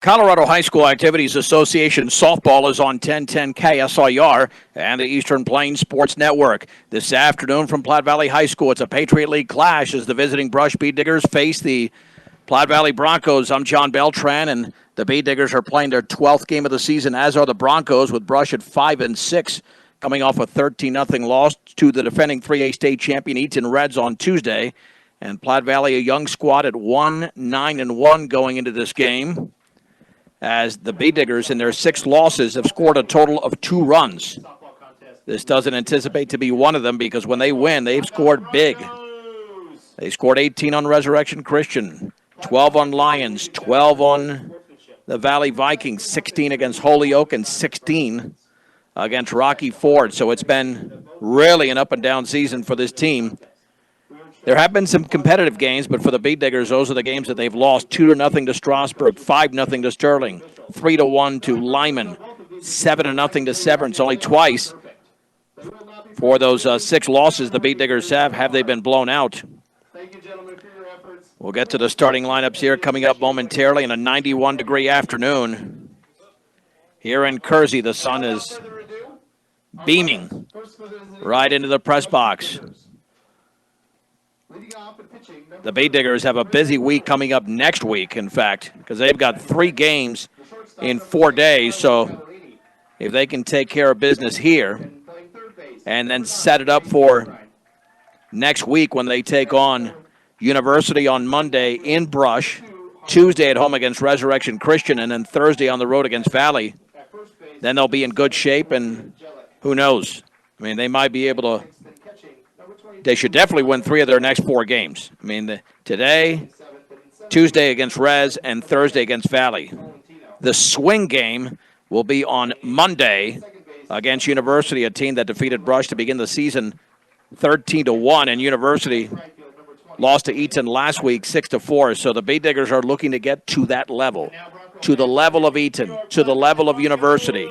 Colorado High School Activities Association softball is on 1010 KSIR and the Eastern Plains Sports Network. This afternoon from Platte Valley High School, it's a Patriot League clash as the visiting Brush Bee Diggers face the Platte Valley Broncos. I'm John Beltran, and the Bee Diggers are playing their 12th game of the season, as are the Broncos, with Brush at 5-6, coming off a 13-0 loss to the defending 3A state champion Eaton Reds on Tuesday. And Platte Valley, a young squad at 1-9-1 going into this game, as the Bee Diggers in their 6 losses have scored a total of 2 runs. This doesn't anticipate to be one of them because when they win, they've scored big. They scored 18 on Resurrection Christian, 12 on Lions, 12 on the Valley Vikings, 16 against Holyoke, and 16 against Rocky Ford. So it's been really an up-and-down season for this team. There have been some competitive games, but for the Bee Diggers, those are the games that they've lost. 2-0 to Strasburg, 5-0 to Sterling, 3-1 to Lyman, 7-0 to Severance. Only twice for those 6 losses the Bee Diggers have they been blown out. We'll get to the starting lineups here coming up momentarily in a 91-degree afternoon. Here in Kersey, the sun is beaming right into the press box. The Bee Diggers have a busy week coming up next week, in fact, because they've got 3 games in 4 days. So if they can take care of business here and then set it up for next week when they take on University on Monday in Brush, Tuesday at home against Resurrection Christian, and then Thursday on the road against Valley, then they'll be in good shape, and who knows? I mean, they might be able to. They should definitely win 3 of their next 4 games. I mean, today, Tuesday against Rez, and Thursday against Valley. The swing game will be on Monday against University, a team that defeated Brush to begin the season 13-1, and University lost to Eaton last week 6-4. So the Bee Diggers are looking to get to that level, to the level of Eaton, to the level of University.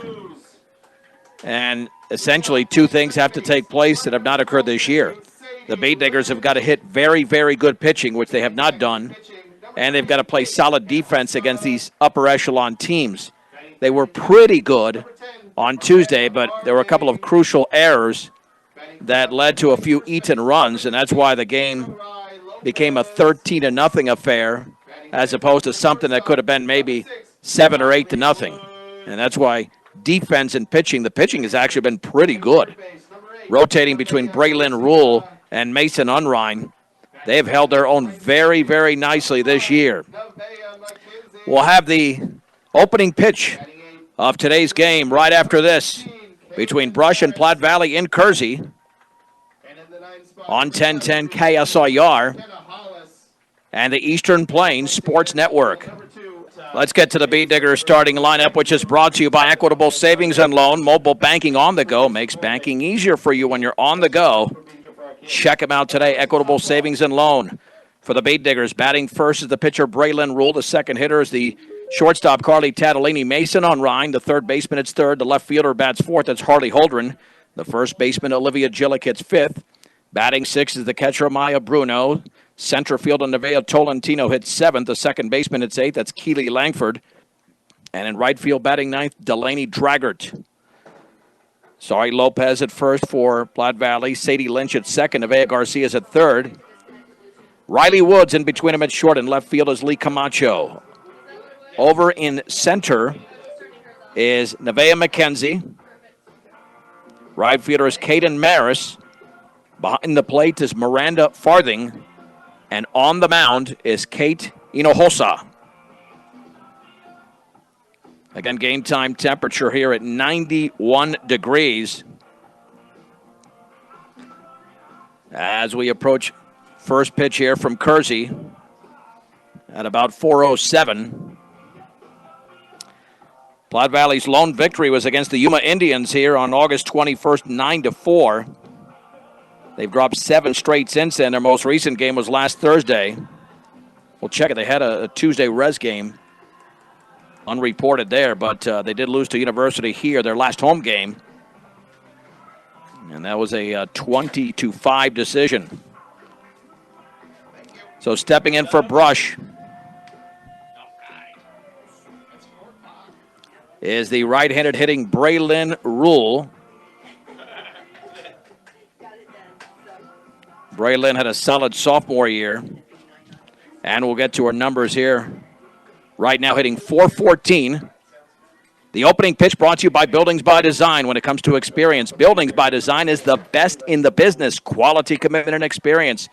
And essentially 2 things have to take place that have not occurred this year. The Bee Diggers have got to hit very, very good pitching, which they have not done, and they've got to play solid defense against these upper echelon teams. They were pretty good on Tuesday, but there were a couple of crucial errors that led to a few Eaton runs, and that's why the game became a 13-0 affair as opposed to something that could have been maybe 7 or 8-0. And that's why defense and pitching, the pitching has actually been pretty good. Rotating between Braylon Rule and Mason Unrein, they have held their own very, very nicely this year. We'll have the opening pitch of today's game right after this between Brush and Platte Valley in Kersey on 1010 KSIR and the Eastern Plains Sports Network. Let's get to the Bee Diggers starting lineup, which is brought to you by Equitable Savings and Loan. Mobile banking on the go makes banking easier for you when you're on the go. Check them out today, Equitable Savings and Loan. For the Bee Diggers, batting first is the pitcher Braylon Rule. The second hitter is the shortstop Carly Tatalini. Mason on Rhine. The third baseman hits third. The left fielder bats fourth. That's Harley Holdren. The first baseman Olivia Gillick hits fifth. Batting sixth is the catcher Maya Bruno. Center fielder Nevaeh Tolentino hits seventh. The second baseman hits eighth. That's Keely Lankford. And in right field batting ninth, Delaney Draggart. Sorry, Lopez at first for Platte Valley. Sadie Lynch at second. Nevaeh Garcia's at third. Riley Woods in between him at short, and left field is Lee Camacho. Over in center is Nevaeh McKenzie. Right fielder is Caden Maris. Behind the plate is Miranda Farthing. And on the mound is Kate Inohosa. Again, game time temperature here at 91 degrees. As we approach first pitch here from Kersey at about 4:07. Platte Valley's lone victory was against the Yuma Indians here on August 21st, 9-4. They've dropped 7 straight since then. Their most recent game was last Thursday. We'll check it. They had a Tuesday res game. Unreported there, but they did lose to University here, their last home game. And that was a 20-5 decision. So stepping in for Brush is the right-handed hitting Braylon Rule. Braylon had a solid sophomore year. And we'll get to our numbers here. Right now hitting .414. The opening pitch brought to you by Buildings by Design. When it comes to experience, Buildings by Design is the best in the business. Quality, commitment, and experience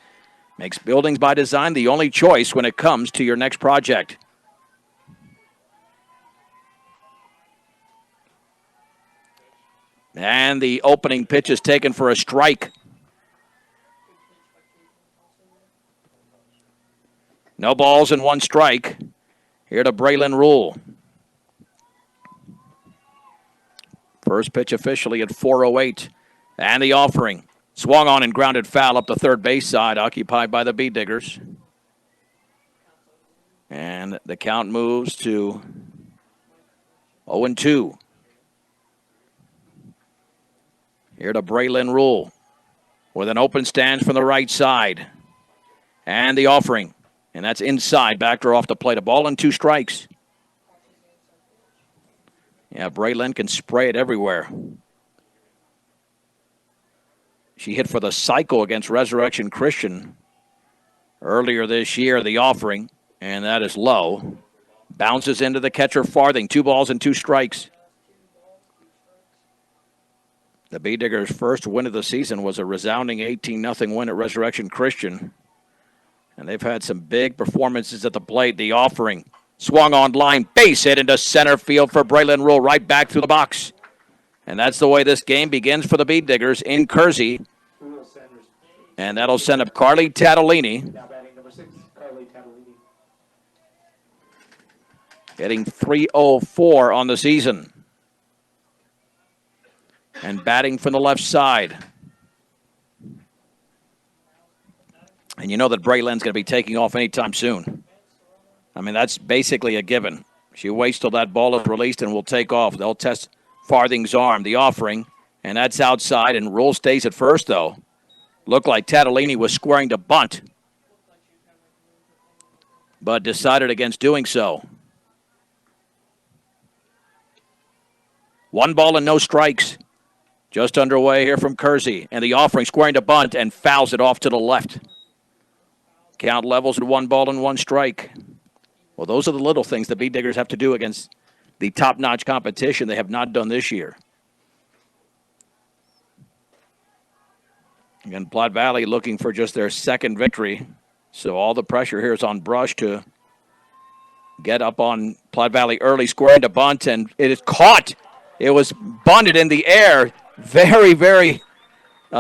makes Buildings by Design the only choice when it comes to your next project. And the opening pitch is taken for a strike. No balls and one strike. Here to Braylon Rule. First pitch officially at 4:08. And the offering. Swung on and grounded foul up the third base side, occupied by the Bee Diggers. And the count moves to 0-2. Here to Braylon Rule with an open stance from the right side. And the offering. And that's inside. Backer off the plate. A ball and two strikes. Yeah, Braylon can spray it everywhere. She hit for the cycle against Resurrection Christian earlier this year. The offering. And that is low. Bounces into the catcher Farthing. 2 balls and 2 strikes. The Bee Diggers' first win of the season was a resounding 18-0 win at Resurrection Christian. And they've had some big performances at the plate. The offering. Swung on line. Base hit into center field for Braylon Rule. Right back through the box. And that's the way this game begins for the Bee Diggers in Kersey. And that'll send up Carly Tadolini. Now batting number 6, Carly Tadolini. Getting .304 on the season. And batting from the left side. And you know that Braylon's going to be taking off anytime soon. I mean, that's basically a given. She waits till that ball is released and will take off. They'll test Farthing's arm, the offering, and that's outside. And Rule stays at first, though. Looked like Tadolini was squaring to bunt, but decided against doing so. 1 ball and no strikes. Just underway here from Kersey. And the offering squaring to bunt and fouls it off to the left. Count levels at 1 ball and 1 strike. Well, those are the little things the Bee Diggers have to do against the top-notch competition they have not done this year. Again, Platte Valley looking for just their second victory. So all the pressure here is on Brush to get up on Platte Valley early, squaring to bunt, and it is caught. It was bunted in the air, very, very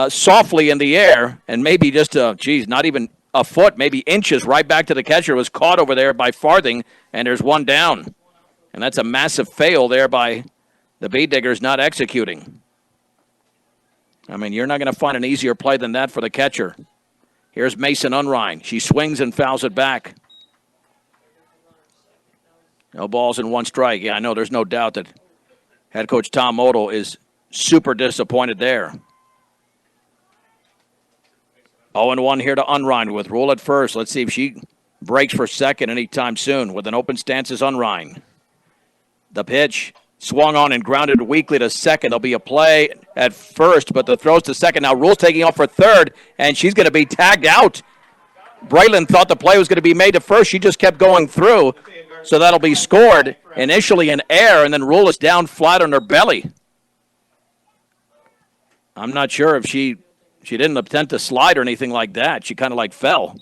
softly in the air, and maybe just, not even a foot, maybe inches, right back to the catcher. It was caught over there by Farthing, and there's one down. And that's a massive fail there by the Bee Diggers not executing. I mean, you're not going to find an easier play than that for the catcher. Here's Mason Unrein. She swings and fouls it back. No balls and 1 strike. Yeah, I know there's no doubt that head coach Tom Odell is super disappointed there. 0-1 here to Unrein with Rule at first. Let's see if she breaks for second anytime soon with an open stance is Unrein. The pitch swung on and grounded weakly to second. There'll be a play at first, but the throw's to second. Now Rule's taking off for third, and she's going to be tagged out. Braylon thought the play was going to be made to first. She just kept going through, so that'll be scored. Initially in air, and then Rule is down flat on her belly. I'm not sure if she didn't attempt to slide or anything like that. She kind of like fell.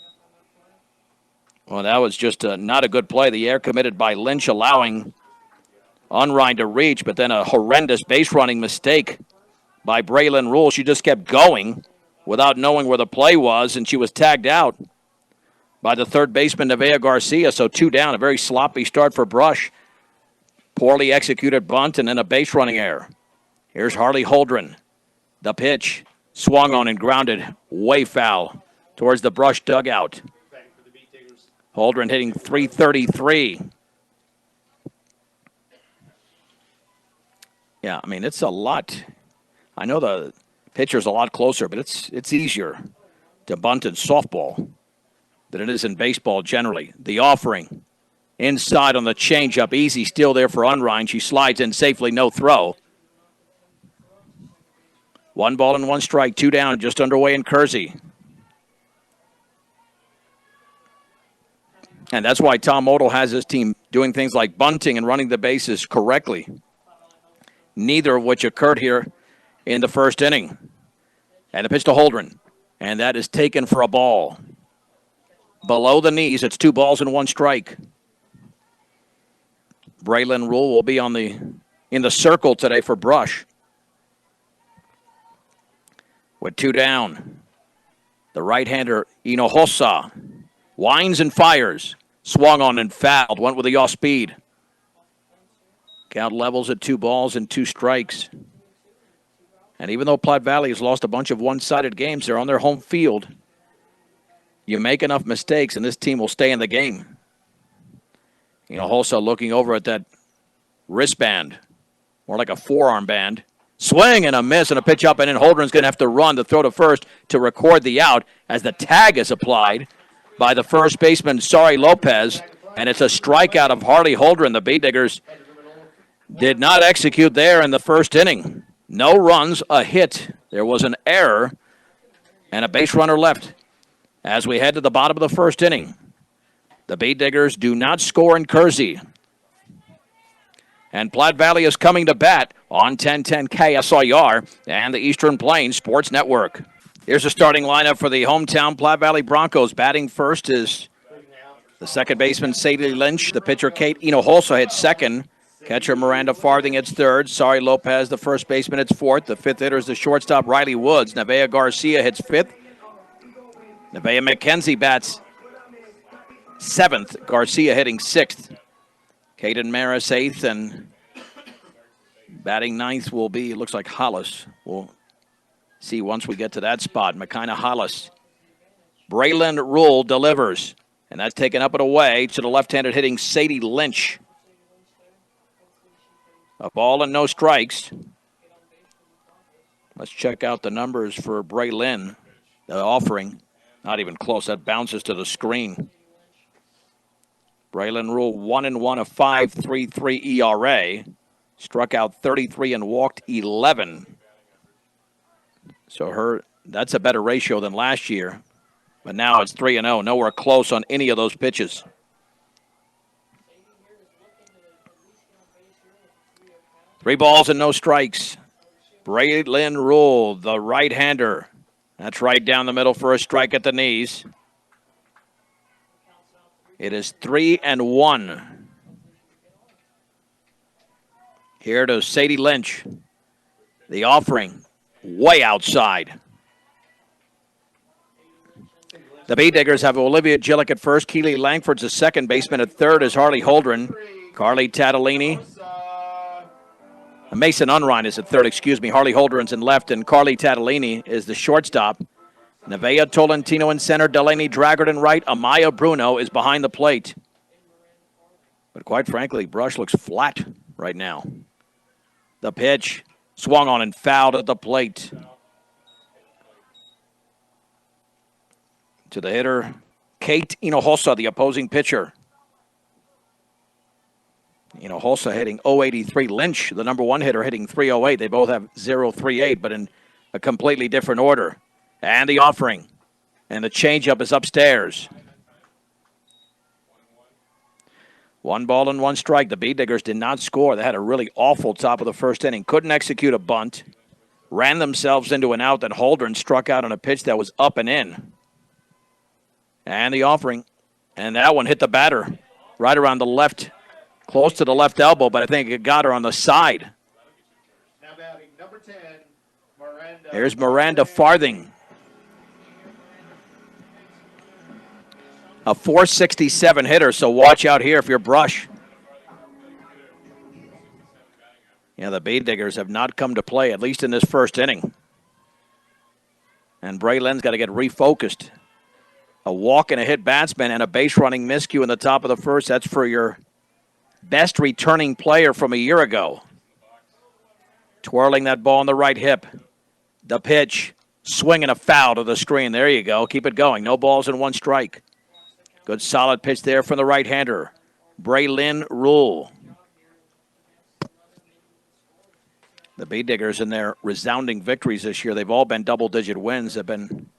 Well, that was just not a good play. The air committed by Lynch, allowing Unrein to reach, but then a horrendous base running mistake by Braylon Rule. She just kept going without knowing where the play was, and she was tagged out by the third baseman, Nevaeh Garcia. So 2 down, a very sloppy start for Brush. Poorly executed bunt and then a base running error. Here's Harley Holdren. The pitch swung on and grounded way foul towards the Brush dugout. Holdren hitting .333. Yeah, I mean, it's a lot. I know the pitcher's a lot closer, but it's easier to bunt in softball than it is in baseball generally. The offering inside on the changeup. Easy steal there for Unrein. She slides in safely, no throw. 1 ball and 1 strike, 2 down, just underway in Kersey. And that's why Tom Odell has his team doing things like bunting and running the bases correctly. Neither of which occurred here in the first inning. And the pitch to Holdren. And that is taken for a ball. Below the knees, it's 2 balls and 1 strike. Braylon Rule will be in the circle today for Brush. With 2 down. The right-hander, Hinojosa, winds and fires. Swung on and fouled. Went with the off speed. Count levels at 2 balls and 2 strikes. And even though Platte Valley has lost a bunch of one-sided games, they're on their home field. You make enough mistakes, and this team will stay in the game. Hinojosa looking over at that wristband, more like a forearm band. Swing and a miss and a pitch up, and then Holdren's going to have to run to throw to first to record the out as the tag is applied by the first baseman, Sari Lopez, and it's a strikeout of Harley Holdren. The Baydiggers did not execute there in the first inning. No runs, a hit. There was an error and a base runner left as we head to the bottom of the first inning. The Baydiggers do not score in Kersey. And Platte Valley is coming to bat on 1010 KSIR and the Eastern Plains Sports Network. Here's the starting lineup for the hometown Platte Valley Broncos. Batting first is the second baseman, Sadie Lynch. The pitcher, Kate Hinojosa, hits second. Catcher, Miranda Farthing, hits third. Sari Lopez, the first baseman, hits fourth. The fifth hitter is the shortstop, Riley Woods. Nevaeh Garcia hits fifth. Nevaeh McKenzie bats seventh. Garcia hitting sixth. Caden Maris eighth, and batting ninth will be, it looks like Hollis. We'll see once we get to that spot. Mekina Hollis. Braylon Rule delivers, and that's taken up and away to the left-handed hitting Sadie Lynch. A ball and no strikes. Let's check out the numbers for Braylon. The offering, not even close. That bounces to the screen. Braylon Rule 1-1, a 5.33 ERA. Struck out 33 and walked 11. So that's a better ratio than last year. But now it's 3-0. Nowhere close on any of those pitches. Three balls and no strikes. Braylon Rule, the right-hander. That's right down the middle for a strike at the knees. It is 3-1. Here to Sadie Lynch. The offering, way outside. The Baydiggers have Olivia Gillick at first. Keely Lankford's the second baseman. At third is Harley Holdren. Carly Tatalini. Mason Unrein is at third, Harley Holdren's in left, and Carly Tatalini is the shortstop. Nevaeh Tolentino in center, Delaney Draggart in right, Amaya Bruno is behind the plate. But quite frankly, Brush looks flat right now. The pitch swung on and fouled at the plate. To the hitter, Kate Hinojosa, the opposing pitcher. Hinojosa hitting .083. Lynch, the number one hitter, hitting .308. They both have .038, but in a completely different order. And the offering. And the changeup is upstairs. 1 ball and 1 strike. The Baydiggers did not score. They had a really awful top of the first inning. Couldn't execute a bunt. Ran themselves into an out that Holdren struck out on a pitch that was up and in. And the offering. And that one hit the batter right around the left, close to the left elbow, but I think it got her on the side. Now batting number 10, Miranda. Here's Miranda Farthing. A .467 hitter, so watch out here if you're Brush. Yeah, the Baydiggers have not come to play, at least in this first inning. And Braylon's got to get refocused. A walk and a hit batsman and a base-running miscue in the top of the first. That's for your best returning player from a year ago. Twirling that ball on the right hip. The pitch, swinging a foul to the screen. There you go. Keep it going. No balls and 1 strike. Good solid pitch there from the right-hander. Braylon Rule. The Bay Diggers in their resounding victories this year, they've all been double-digit wins. They've been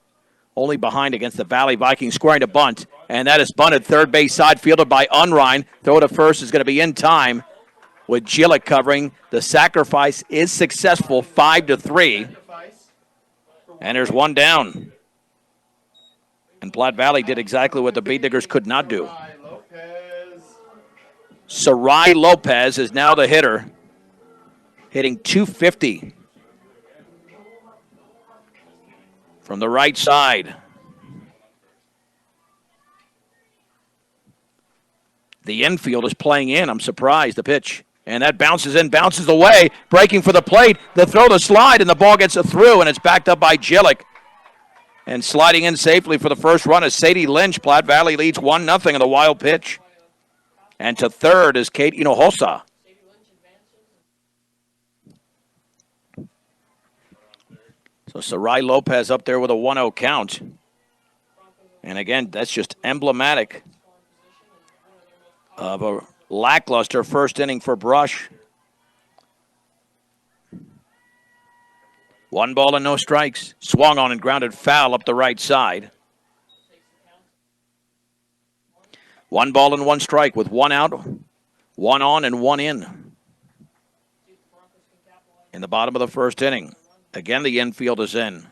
only behind against the Valley Vikings, squaring to bunt. And that is bunted third base side, fielded by Unrein. Throw to first is going to be in time with Gillick covering. The sacrifice is successful, 5-3. And there's one down. And Platte Valley did exactly what the Bay Diggers could not do. Sarai Lopez is now the hitter, hitting .250 from the right side. The infield is playing in. I'm surprised. The pitch. And that bounces in, bounces away, breaking for the plate. The throw, the slide, and the ball gets through, and it's backed up by Gillick. And sliding in safely for the first run is Sadie Lynch. Platte Valley leads 1-0 on the wild pitch. And to third is Kate Hinojosa. So Sarai Lopez up there with a 1-0 count. And again, that's just emblematic of a lackluster first inning for Brush. 1 ball and no strikes. Swung on and grounded foul up the right side. 1 ball and 1 strike with 1 out, 1 on and 1 in. In the bottom of the first inning. Again, the infield is in.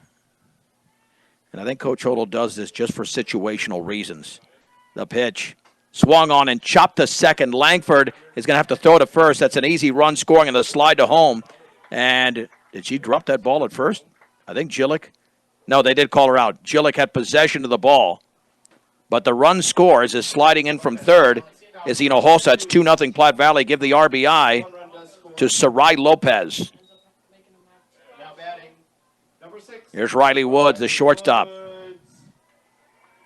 And I think Coach Hodel does this just for situational reasons. The pitch. Swung on and chopped to second. Langford is going to have to throw to first. That's an easy run scoring and the slide to home. And did she drop that ball at first? I think Gillick. No, they did call her out. Gillick had possession of the ball. But the run scores is sliding in from third is Hinojosa. It's 2-0 Platte Valley. Give the RBI to Sarai Lopez. Here's Riley Woods, the shortstop.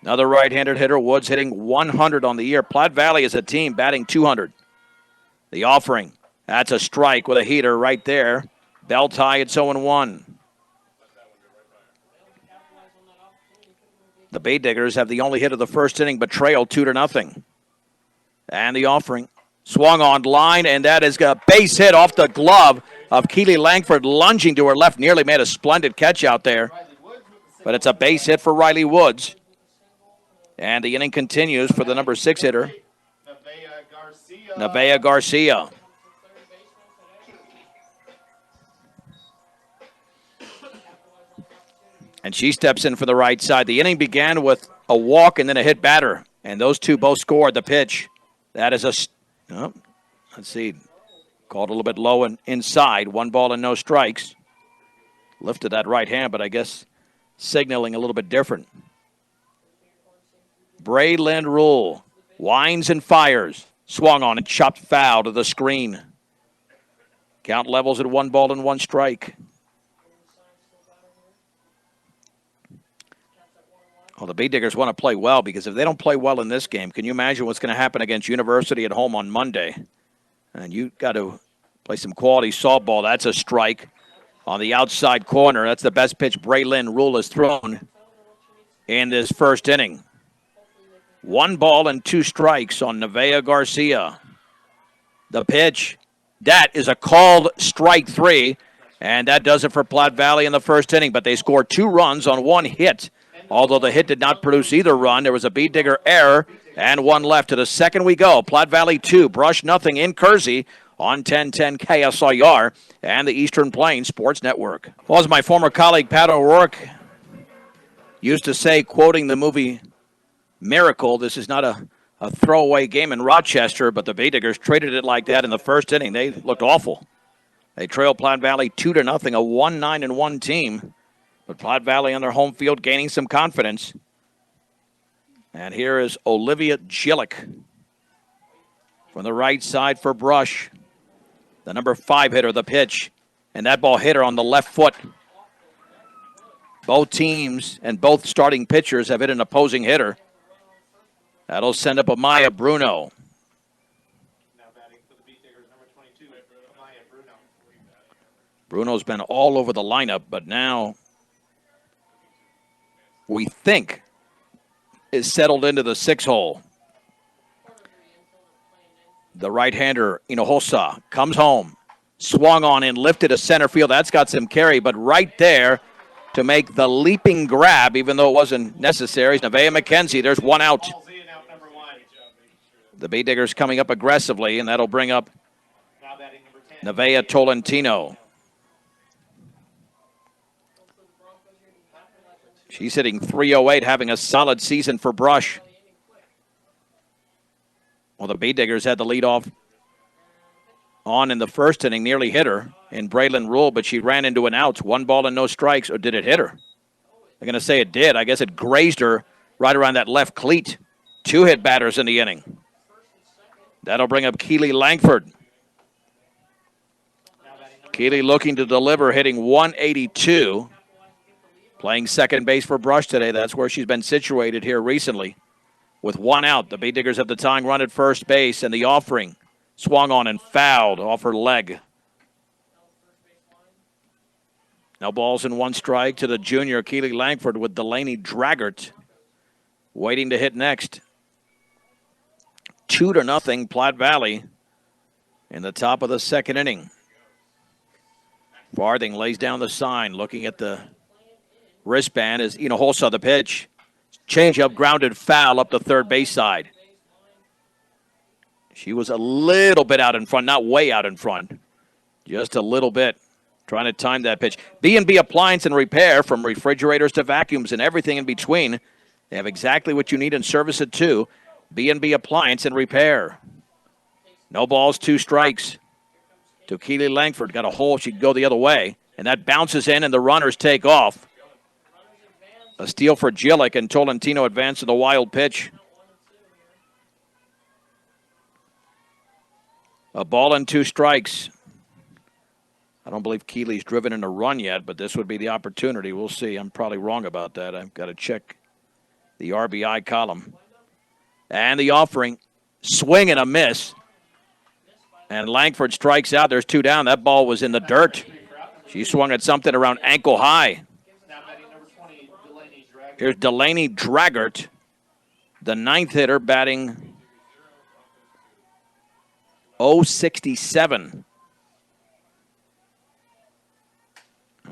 Another right-handed hitter. Woods hitting 100 on the year. Platte Valley is a team batting 200. The offering. That's a strike with a heater right there. Bell tie, it's 0-1. The Bay Diggers have the only hit of the first inning, but trail 2-0. And the offering. Swung on line, and that is a base hit off the glove of Keely Lankford, lunging to her left. Nearly made a splendid catch out there. But it's a base hit for Riley Woods. And the inning continues for the number 6 hitter, Nevaeh Garcia. And she steps in for the right side. The inning began with a walk and then a hit batter. And those two both scored. The pitch. That is let's see. Called a little bit low and inside. 1 ball and no strikes. Lifted that right hand, but I guess signaling a little bit different. Braylon Rule winds and fires. Swung on and chopped foul to the screen. Count levels at 1 ball and 1 strike. Well, the Bay Diggers want to play well, because if they don't play well in this game, can you imagine what's going to happen against University at home on Monday? And you got to play some quality softball. That's a strike on the outside corner. That's the best pitch Braylon Rule has thrown in this first inning. 1 ball and 2 strikes on Nevaeh Garcia. The pitch. That is a called strike 3, and that does it for Platte Valley in the first inning. But they scored 2 runs on 1 hit. Although the hit did not produce either run, there was a Bay Digger error and 1 left. To the second we go. Platte Valley 2, Brush nothing in Kersey on 1010 KSIR and the Eastern Plains Sports Network. Well, as my former colleague Pat O'Rourke used to say, quoting the movie Miracle, this is not a throwaway game in Rochester, but the Bay Diggers traded it like that in the first inning. They looked awful. They trailed Platte Valley 2-0, a 1-9-1 team. But Platte Valley on their home field gaining some confidence. And here is Olivia Gillick from the right side for Brush. The number 5 hitter, the pitch. And that ball hit her on the left foot. Both teams and both starting pitchers have hit an opposing hitter. That'll send up Amaya Bruno. Now batting for the Bay Diggers, number 22, Amaya Bruno. Bruno's been all over the lineup, but now we think is settled into the 6 hole. The right-hander, Hinojosa, comes home. Swung on and lifted to center field. That's got some carry, but right there to make the leaping grab, even though it wasn't necessary, is Nevaeh McKenzie. There's one out. Ball's in, out number 1. The Bay Diggers coming up aggressively, and that'll bring up Now batting number 10. Nevaeh Tolentino. She's hitting .308, having a solid season for Brush. Well, the Bay Diggers had the lead off on in the first inning, nearly hit her in Braylon Rule, but she ran into an out. 1 ball and no strikes, or did it hit her? I'm going to say it did. I guess it grazed her right around that left cleat. 2 hit batters in the inning. That'll bring up Keely Lankford. Keely looking to deliver, hitting .182. Playing second base for Brush today. That's where she's been situated here recently. With 1 out, the Bay Diggers have the tying run at first base, and the offering swung on and fouled off her leg. No balls and 1 strike to the junior, Keely Lankford, with Delaney Draggart waiting to hit next. 2-0, Platte Valley in the top of the second inning. Farthing lays down the sign, looking at the wristband as Hinojosa the pitch. Change-up, grounded foul up the third base side. She was a little bit out in front, not way out in front. Just a little bit. Trying to time that pitch. B&B Appliance and Repair, from refrigerators to vacuums and everything in between. They have exactly what you need and service it too. B&B Appliance and Repair. No balls, 2 strikes to Keely Langford. Got a hole, she can go the other way. And that bounces in and the runners take off. A steal for Gillick, and Tolentino advanced to the wild pitch. A ball and 2 strikes. I don't believe Keely's driven in a run yet, but this would be the opportunity. We'll see. I'm probably wrong about that. I've got to check the RBI column. And the offering, swing and a miss. And Langford strikes out. There's 2 down. That ball was in the dirt. She swung at something around ankle high. Now batting number 20, Delaney Draggart. Here's Delaney Draggart, the 9th hitter, batting .067.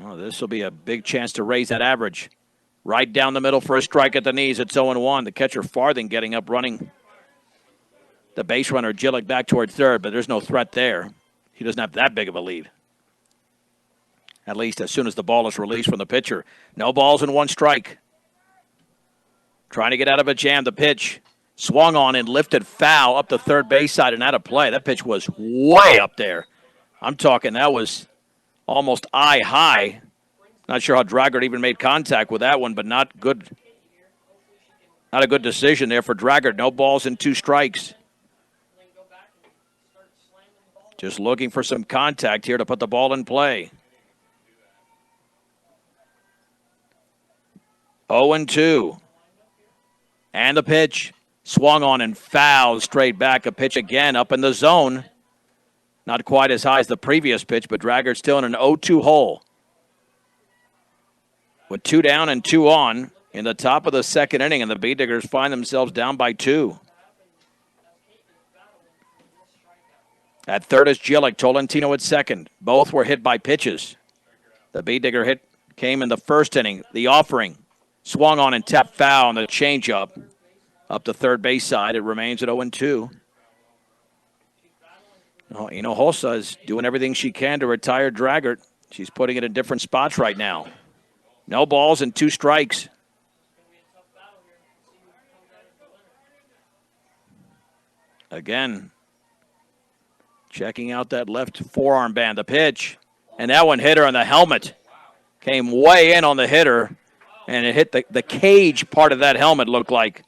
Oh, this will be a big chance to raise that average. Right down the middle for a strike at the knees. It's 0-1. The catcher Farthing getting up, running the base runner Gillick back toward third, but there's no threat there. He doesn't have that big of a lead. At least as soon as the ball is released from the pitcher. No balls and 1 strike. Trying to get out of a jam. The pitch swung on and lifted foul up the third base side and out of play. That pitch was way up there. I'm talking that was almost eye high. Not sure how Draggart even made contact with that one, but not good. Not a good decision there for Draggart. No balls and 2 strikes. Just looking for some contact here to put the ball in play. 0-2. And the pitch swung on and fouled straight back. A pitch again up in the zone. Not quite as high as the previous pitch, but Draggart still in an 0-2 hole. With 2 down and 2 on in the top of the second inning, and the Bee Diggers find themselves down by 2. At third is Gillick, Tolentino at second. Both were hit by pitches. The Bee Digger hit came in the first inning. The offering swung on and tapped foul on the changeup up the third base side. It remains at 0-2. Hinojosa is doing everything she can to retire Draggart. She's putting it in different spots right now. No balls and 2 strikes. Again, checking out that left forearm band. The pitch, and that one hit her on the helmet. Came way in on the hitter, and it hit the cage part of that helmet, looked like.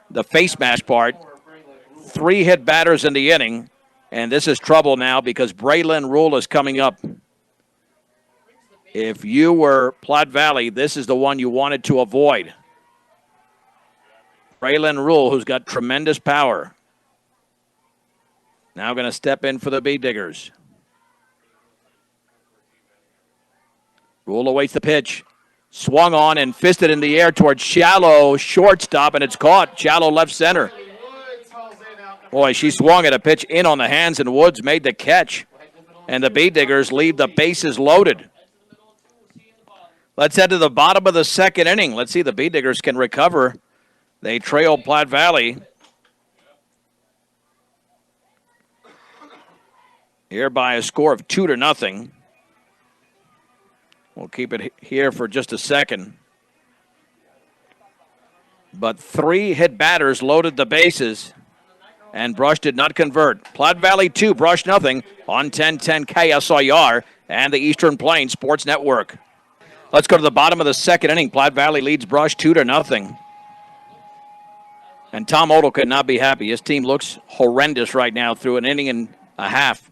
The face mask part. 3 hit batters in the inning, and this is trouble now because Braylon Rule is coming up. If you were Platte Valley, this is the one you wanted to avoid. Braylon Rule, who's got tremendous power. Now going to step in for the Bee Diggers. Rule awaits the pitch. Swung on and fisted in the air towards Shallow, shortstop, and it's caught. Shallow left center. Boy, she swung at a pitch in on the hands, and Woods made the catch. And the Bee Diggers leave the bases loaded. Let's head to the bottom of the second inning. Let's see if the Bee Diggers can recover. They trail Platte Valley here by a score of 2-0. We'll keep it here for just a second. But 3 hit batters loaded the bases, and Brush did not convert. Platte Valley 2, Brush nothing on 1010 KSIR and the Eastern Plains Sports Network. Let's go to the bottom of the second inning. Platte Valley leads Brush 2-0. And Tom Odell could not be happy. His team looks horrendous right now through an inning and a half.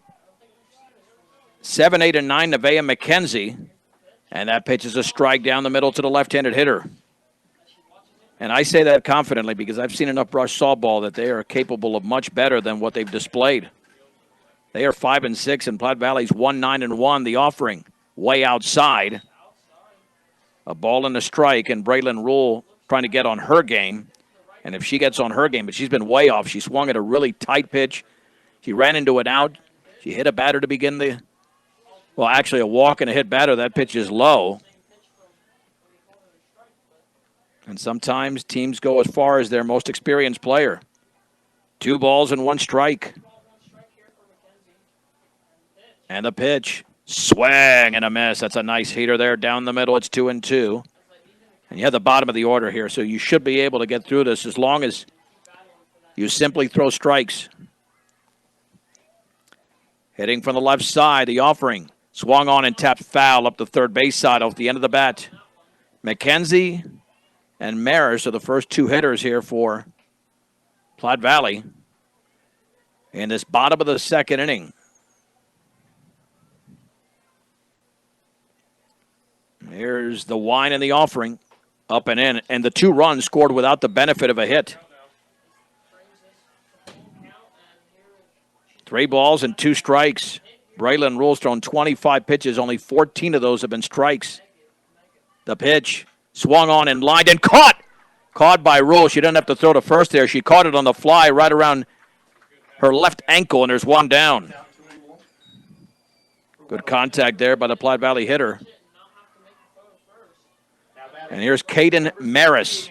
7, 8, and 9, Nevaeh McKenzie. And that pitch is a strike down the middle to the left-handed hitter. And I say that confidently because I've seen enough Brush softball that they are capable of much better than what they've displayed. They are 5-6, and Platte Valley's 1-9-1. The offering way outside. A ball and a strike, and Braylon Rule trying to get on her game. And if she gets on her game, but she's been way off. She swung at a really tight pitch. She ran into an out. She hit a batter to begin the, well, actually a walk and a hit batter. That pitch is low. And sometimes teams go as far as their most experienced player. 2 balls and 1 strike. And the pitch. Swing and a miss. That's a nice heater there down the middle. It's 2-2. And you have the bottom of the order here, so you should be able to get through this as long as you simply throw strikes. Hitting from the left side, the offering. Swung on and tapped foul up the third base side off the end of the bat. McKenzie and Maris are the first 2 hitters here for Platte Valley in this bottom of the second inning. Here's the wine and the offering. Up and in. And the 2 runs scored without the benefit of a hit. 3 balls and 2 strikes. Braylon Rule's thrown 25 pitches. Only 14 of those have been strikes. The pitch. Swung on and lined and caught. Caught by Rule. She didn't have to throw to first there. She caught it on the fly right around her left ankle, and there's 1 down. Good contact there by the Platte Valley hitter. And here's Kaden Maris.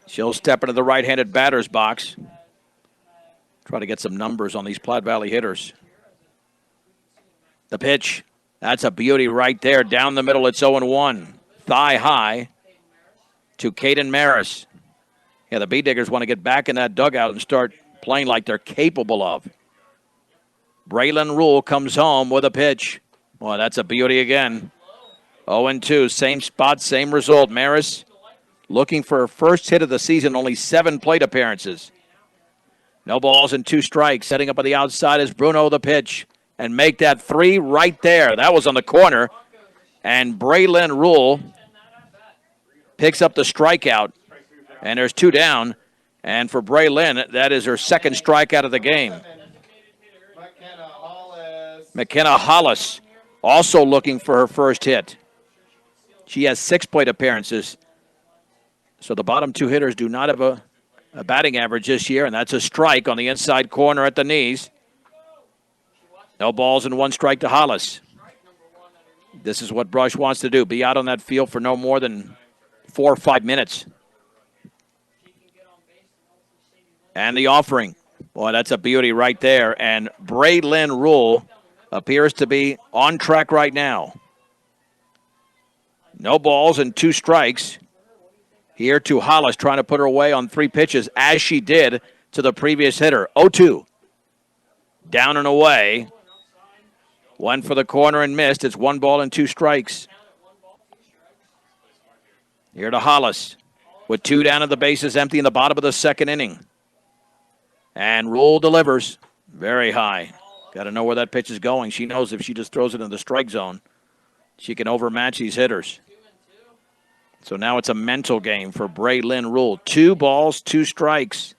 She'll step into the right-handed batter's box. Try to get some numbers on these Platte Valley hitters. The pitch. That's a beauty right there. Down the middle, it's 0-1. Thigh high to Kaden Maris. Yeah, the Bee Diggers want to get back in that dugout and start playing like they're capable of. Braylon Rule comes home with a pitch. Boy, that's a beauty again. 0-2, same spot, same result. Maris looking for her first hit of the season, only 7 plate appearances. No balls and 2 strikes. Setting up on the outside is Bruno, the pitch. And make that 3 right there. That was on the corner. And Braylon Rule picks up the strikeout. And there's 2 down. And for Braylon, that is her second strikeout of the game. McKenna Hollis also looking for her first hit. She has 6 plate appearances. So the bottom 2 hitters do not have a batting average this year, and that's a strike on the inside corner at the knees. No balls and 1 strike to Hollis. This is what Brush wants to do, be out on that field for no more than 4 or 5 minutes. And the offering. Boy, that's a beauty right there. And Braylon Rule appears to be on track right now. No balls and 2 strikes. Here to Hollis, trying to put her away on 3 pitches, as she did to the previous hitter. 0-2. Down and away. 1 for the corner and missed. It's 1 ball and 2 strikes. Here to Hollis. With 2 down and the bases empty in the bottom of the second inning. And Rule delivers. Very high. Got to know where that pitch is going. She knows if she just throws it in the strike zone, she can overmatch these hitters. So now it's a mental game for Braylon Rule. 2 balls, 2 strikes.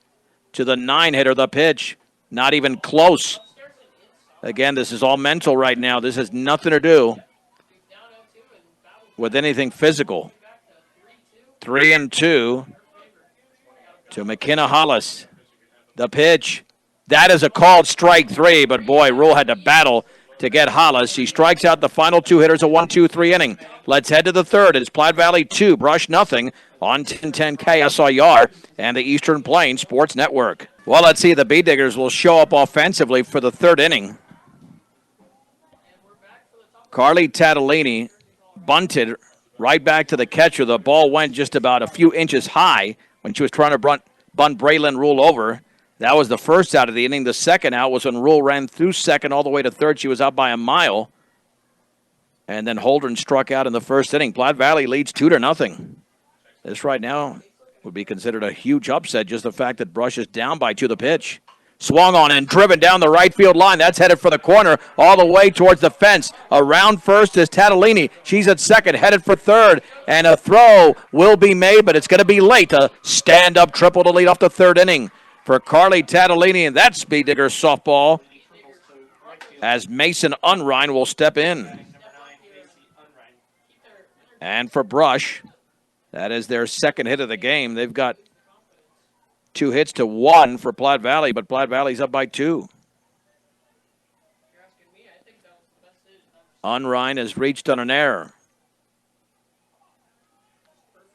To the 9-hitter, the pitch. Not even close. Again, this is all mental right now. This has nothing to do with anything physical. 3-2 to to McKenna Hollis. The pitch. That is a called strike 3, but boy, Rule had to battle to get Hollis. She strikes out the final 2 hitters, a 1-2-3 inning. Let's head to the third. It's Platte Valley 2, Brush nothing on 1010 KSIR and the Eastern Plains Sports Network. Well, let's see. The Bee Diggers will show up offensively for the third inning. Carly Tatalini bunted right back to the catcher. The ball went just about a few inches high when she was trying to bunt Braylon Rule over. That was the first out of the inning. The second out was when Rule ran through second all the way to third. She was out by a mile. And then Holdren struck out in the first inning. Platte Valley leads 2-0. This right now would be considered a huge upset, just the fact that Brush is down by 2. The pitch. Swung on and driven down the right field line. That's headed for the corner all the way towards the fence. Around first is Tatalini. She's at second, headed for third. And a throw will be made, but it's going to be late. A stand-up triple to lead off the third inning for Carly Tatalini. And that's Bee Digger softball as Mason Unrein will step in. And for Brush, that is their second hit of the game. They've got 2 hits to 1 for Platte Valley, but Platte Valley's up by 2. Unrein has reached on an error.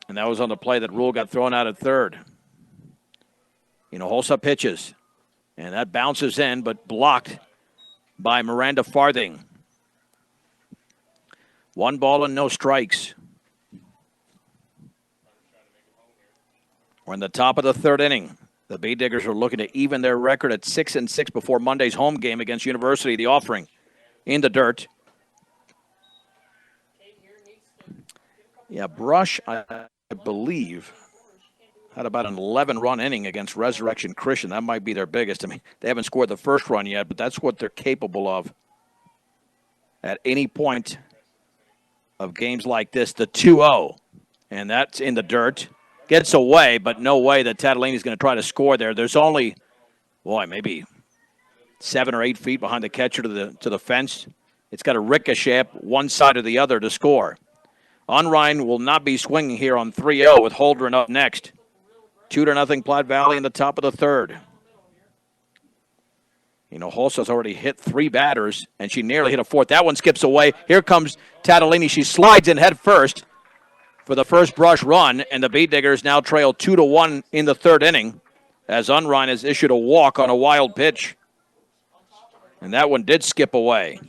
And that was on the play that Rule got thrown out at third. Hinojosa pitches. And that bounces in, but blocked by Miranda Farthing. 1 ball and no strikes. We're in the top of the third inning. The Bee Diggers are looking to even their record at 6-6 before Monday's home game against University. The offering in the dirt. Yeah, Brush, I believe, had about an 11-run inning against Resurrection Christian. That might be their biggest. I mean, they haven't scored the first run yet, but that's what they're capable of at any point of games like this. The 2-0, and that's in the dirt. Gets away, but no way that Tatalini's going to try to score there. There's only, maybe 7 or 8 feet behind the catcher to the fence. It's got to ricochet up one side or the other to score. Unrein will not be swinging here on 3-0 with Holdren up next. 2-0 Platte Valley in the top of the third. Hinojosa's already hit 3 batters, and she nearly hit a fourth. That one skips away. Here comes Tatalini. She slides in head first for the first Brush run, and the Bee Diggers now trail 2-1 in the third inning as Unrein has issued a walk on a wild pitch. And that one did skip away.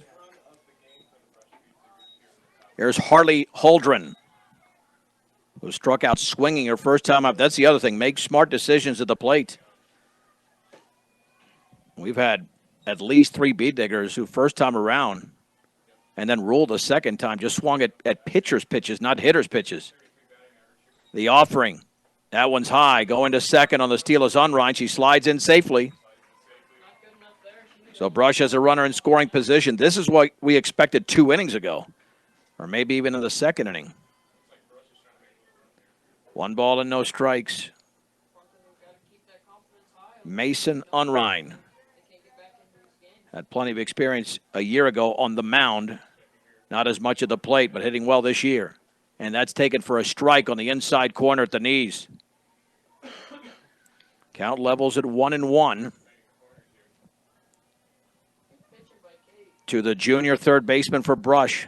Here's Harley Holdren, who struck out swinging her first time up. That's the other thing. Make smart decisions at the plate. We've had at least 3 Bee Diggers who first time around and then Rule the second time just swung at pitchers' pitches, not hitters' pitches. The offering. That one's high. Going to second on the steal is Unrein. She slides in safely. So Brush has a runner in scoring position. This is what we expected 2 innings ago, or maybe even in the second inning. 1 ball and no strikes. Mason Unrein had plenty of experience a year ago on the mound. Not as much at the plate, but hitting well this year. And that's taken for a strike on the inside corner at the knees. Count levels at 1-1. To the junior third baseman for Brush.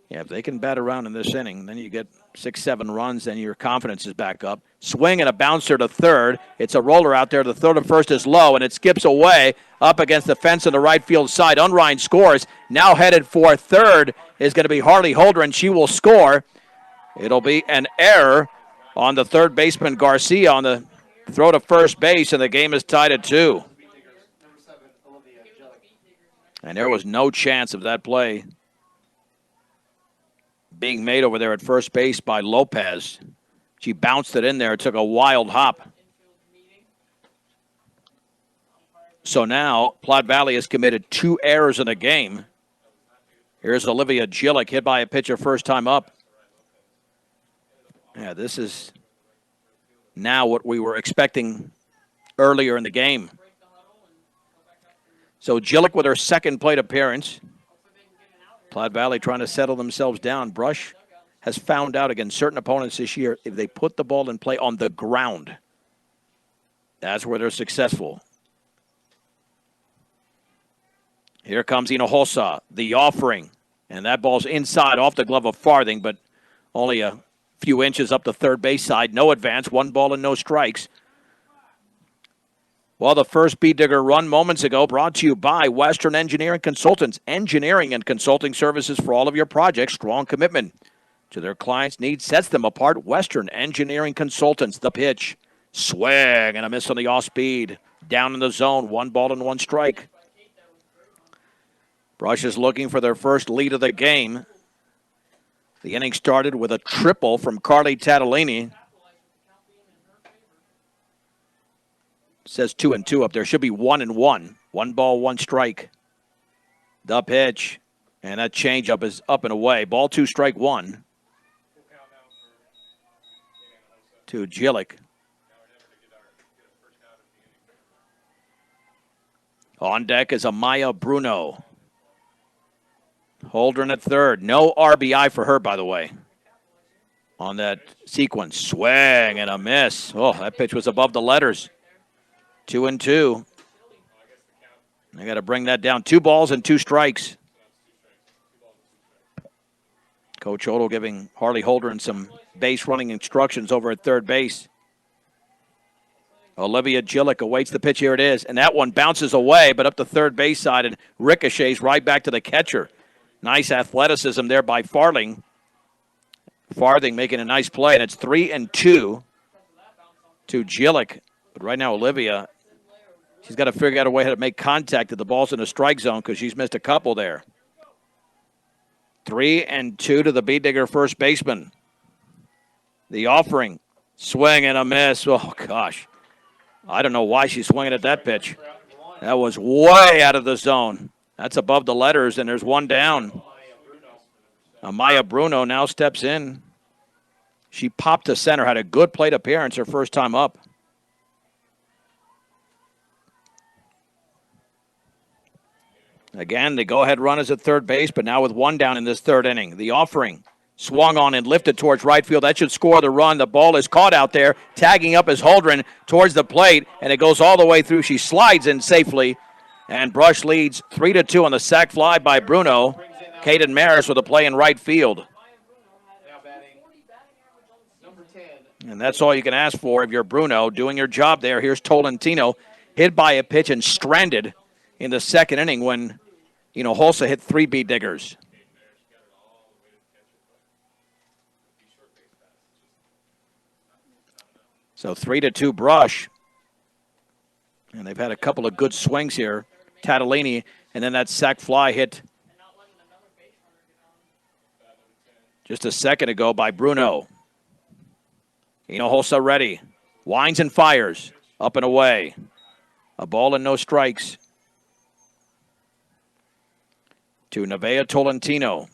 Yeah, if they can bat around in this inning, then you get 6-7 runs, then your confidence is back up. Swing and a bouncer to third. It's a roller out there. The third and first is low, and it skips away up against the fence on the right field side. Unrein scores. Now headed for third is going to be Harley Holdren. She will score. It'll be an error on the third baseman Garcia on the throw to first base, and the game is tied at 2. And there was no chance of that play being made over there at first base by Lopez. She bounced it in there. It took a wild hop. So now Platte Valley has committed 2 errors in the game. Here's Olivia Gillick hit by a pitcher first time up. Yeah, this is now what we were expecting earlier in the game. So Gillick with her second plate appearance. Platte Valley trying to settle themselves down. Brush has found out against certain opponents this year, if they put the ball in play on the ground, that's where they're successful. Here comes Hinojosa, the offering. And that ball's inside off the glove of Farthing, but only a few inches up the third base side. No advance, 1 ball and no strikes. Well, the first Beat Digger run moments ago brought to you by Western Engineering Consultants. Engineering and consulting services for all of your projects. Strong commitment to their clients' needs sets them apart. Western Engineering Consultants. The pitch. Swing and a miss on the off speed. Down in the zone. 1 ball and 1 strike. Brush is looking for their first lead of the game. The inning started with a triple from Keely Tatalini. Says 2-2 up there. Should be 1-1. 1 ball, 1 strike. The pitch. And that changeup is up and away. Ball 2, strike 1. To Gillick. On deck is Amaya Bruno. Holdren at third. No RBI for her, by the way, on that sequence. Swing and a miss. Oh, that pitch was above the letters. 2-2. They got to bring that down. 2 balls and 2 strikes. Coach Odell giving Harley Holdren some base running instructions over at third base. Olivia Gillick awaits the pitch. Here it is. And that one bounces away, but up the third base side and ricochets right back to the catcher. Nice athleticism there by Farthing. Farthing making a nice play, and it's 3-2 to Gillick. But right now, Olivia, she's got to figure out a way how to make contact at the ball's in the strike zone because she's missed a couple there. 3-2 to the Beat Digger first baseman. The offering, swing and a miss. Oh, gosh. I don't know why she's swinging at that pitch. That was way out of the zone. That's above the letters, and there's 1 down. Amaya Bruno now steps in. She popped to center, had a good plate appearance her first time up. Again, the go-ahead run is at third base, but now with 1 down in this third inning. The offering swung on and lifted towards right field. That should score the run. The ball is caught out there. Tagging up is Holdren towards the plate, and it goes all the way through. She slides in safely. And Brush leads 3-2 on the sac fly by Bruno. Caden Maris with a play in right field. And that's all you can ask for if you're Bruno doing your job there. Here's Tolentino, hit by a pitch and stranded in the second inning when Hulsa hit 3 Beat Diggers. So 3-2 Brush. And they've had a couple of good swings here. Tatalini, and then that sac fly hit just a second ago by Bruno. Hinojosa ready. Winds and fires. Up and away. A ball and no strikes. To Nevaeh Tolentino.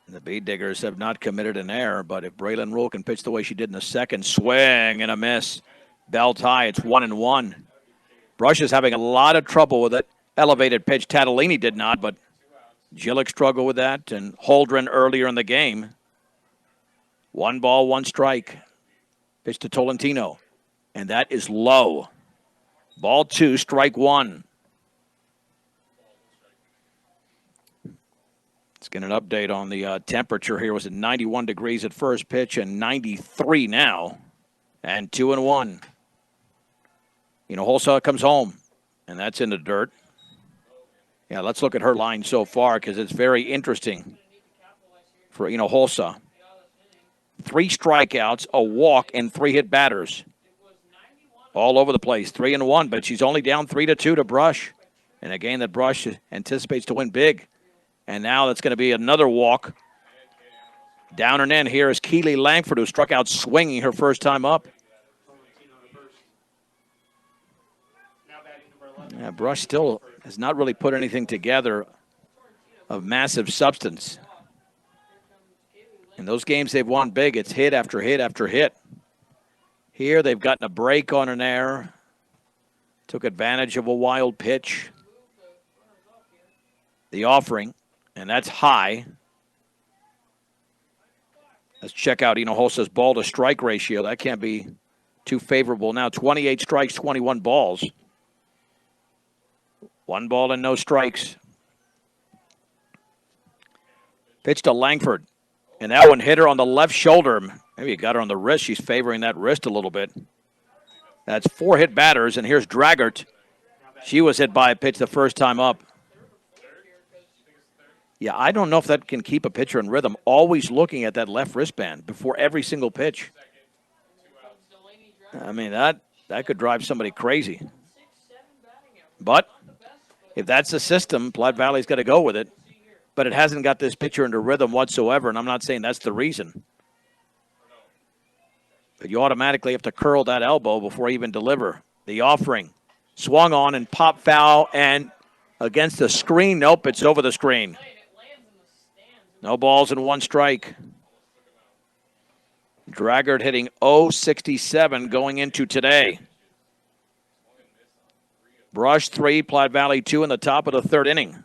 The Beat Diggers have not committed an error, but if Braylon Rule can pitch the way she did in the second, swing and a miss. Belt high, it's 1-1. Brush is having a lot of trouble with it. Elevated pitch, Tatalini did not, but Gillick struggled with that, and Holdren earlier in the game. 1 ball, 1 strike. Pitch to Tolentino, and that is low. Ball 2, strike 1. Let's get an update on the temperature here. It was at 91 degrees at first pitch and 93 now. And 2-1. Hulsa comes home, and that's in the dirt. Yeah, let's look at her line so far because it's very interesting for Hulsa. 3 strikeouts, a walk, and 3 hit batters. All over the place, 3-1, but she's only down 3-2 to Brush. And a game that Brush anticipates to win big. And now that's going to be another walk. Down and in here is Keely Lankford, who struck out swinging her first time up. Yeah, Brush still has not really put anything together of massive substance. In those games they've won big, it's hit after hit after hit. Here they've gotten a break on an error. Took advantage of a wild pitch. The offering, and that's high. Let's check out Hinojosa's ball-to-strike ratio. That can't be too favorable now. 28 strikes, 21 balls. 1 ball and no strikes. Pitch to Langford. And that one hit her on the left shoulder. Maybe it got her on the wrist. She's favoring that wrist a little bit. That's 4 hit batters, and here's Draggart. She was hit by a pitch the first time up. Yeah, I don't know if that can keep a pitcher in rhythm, always looking at that left wristband before every single pitch. I mean, that could drive somebody crazy. But if that's the system, Platte Valley's got to go with it. But it hasn't got this pitcher into rhythm whatsoever, and I'm not saying that's the reason. But you automatically have to curl that elbow before you even deliver. The offering. Swung on and pop foul, and against the screen. Nope, it's over the screen. No balls and 1 strike. Draggart hitting .067 going into today. Brush 3, Platte Valley 2 in the top of the 3rd inning.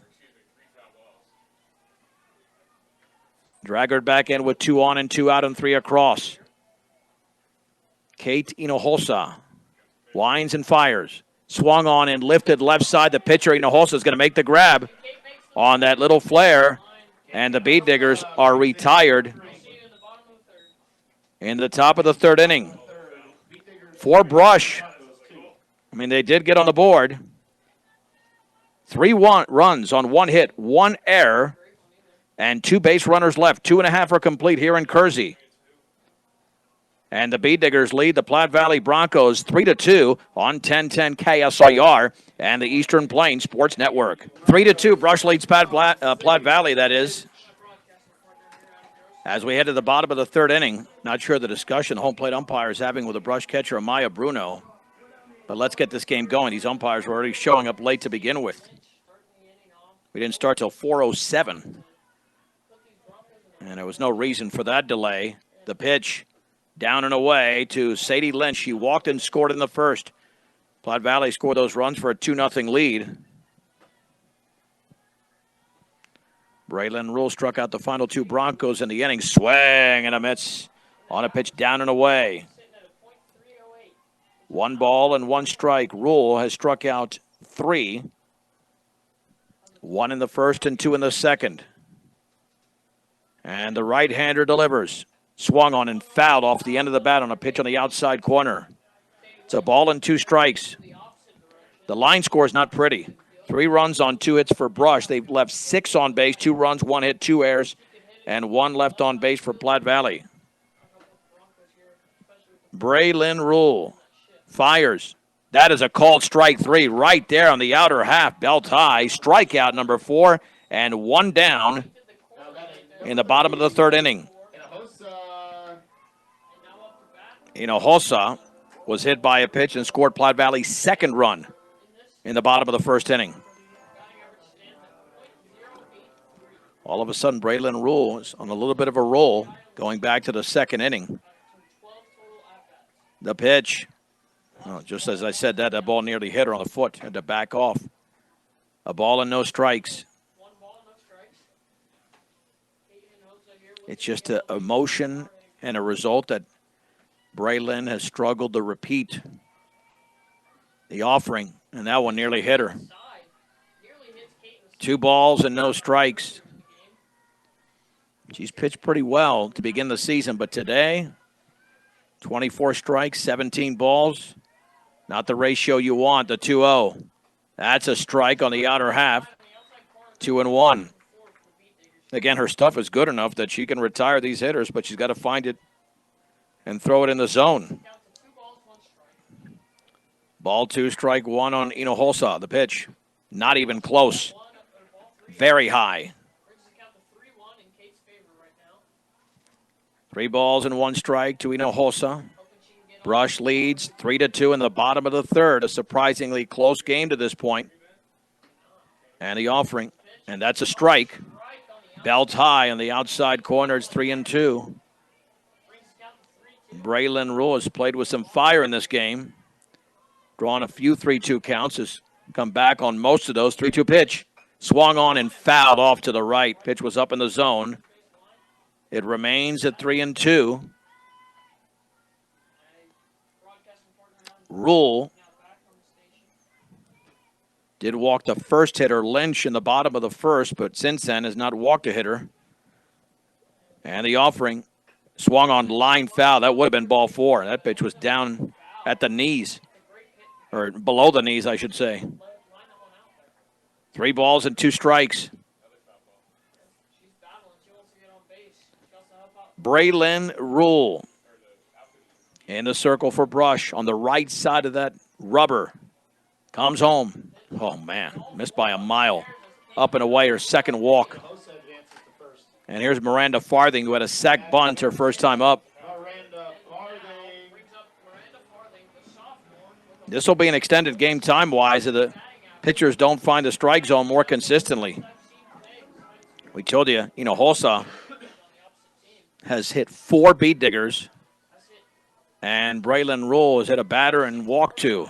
Draggart back in with 2 on and 2 out and 3 across. Kate Hinojosa winds and fires. Swung on and lifted left side. The pitcher, Hinojosa, is going to make the grab on that little flare. And the Beat Diggers are retired in the top of the 3rd inning. For Brush, I mean, they did get on the board. 3 runs on 1 hit, 1 error, and 2 base runners left. 2.5 are complete here in Kersey. And the Beat Diggers lead the Platte Valley Broncos 3-2 on 1010 KSIR and the Eastern Plains Sports Network. 3-2, Brush leads Platte Valley, that is. As we head to the bottom of the 3rd inning, not sure the discussion home plate umpire is having with the Brush catcher, Amaya Bruno. But let's get this game going. These umpires were already showing up late to begin with. We didn't start till 4:07. And there was no reason for that delay. The pitch down and away to Sadie Lynch. She walked and scored in the first. Platte Valley scored those runs for a 2-0 lead. Braylon Rule struck out the final 2 Broncos in the inning. Swing and a miss on a pitch down and away. 1 ball and 1 strike. Rule has struck out 3. 1 in the first and 2 in the second. And the right-hander delivers. Swung on and fouled off the end of the bat on a pitch on the outside corner. It's a ball and 2 strikes. The line score is not pretty. 3 runs on 2 hits for Brush. They've left 6 on base, 2 runs, 1 hit, 2 errors, and 1 left on base for Platte Valley. Braylon Rule fires. That is a called strike 3 right there on the outer half. Belt high. Strikeout number 4 and 1 down in the bottom of the 3rd inning. Hinojosa was hit by a pitch and scored Platte Valley's 2nd run in the bottom of the 1st inning. All of a sudden, Braylon Rule is on a little bit of a roll going back to the 2nd inning. The pitch. Oh, just as I said that ball nearly hit her on the foot. Had to back off. A ball and no strikes. It's just an emotion and a result that Braylon has struggled to repeat. The offering, and that one nearly hit her. 2 balls and no strikes. She's pitched pretty well to begin the season, but today, 24 strikes, 17 balls. Not the ratio you want, the 2-0. That's a strike on the outer half. 2-1. Again, her stuff is good enough that she can retire these hitters, but she's got to find it and throw it in the zone. Ball 2, strike 1 on Hinojosa. The pitch, not even close. Very high. 3 balls and 1 strike to Hinojosa. Brush leads 3-2 in the bottom of the 3rd. A surprisingly close game to this point. And the offering, and that's a strike. Belt high on the outside corner. It's 3-2. Braylon Rule has played with some fire in this game. Drawn a few 3-2 counts. Has come back on most of those. 3-2 pitch. Swung on and fouled off to the right. Pitch was up in the zone. It remains at 3-2. Rule did walk the first hitter, Lynch, in the bottom of the first, but since then has not walked a hitter. And the offering swung on line foul. That would have been ball 4. That pitch was down at the knees, or below the knees, I should say. 3 balls and 2 strikes. Braylon Rule in the circle for Brush on the right side of that rubber. Comes home. Oh, man, missed by a mile. Up and away, her second walk. And here's Miranda Farthing, who had a sac bunt her first time up. This will be an extended game time-wise if the pitchers don't find the strike zone more consistently. We told you, Hinojosa has hit 4 beat diggers, and Braylon Rule has hit a batter and walked 2.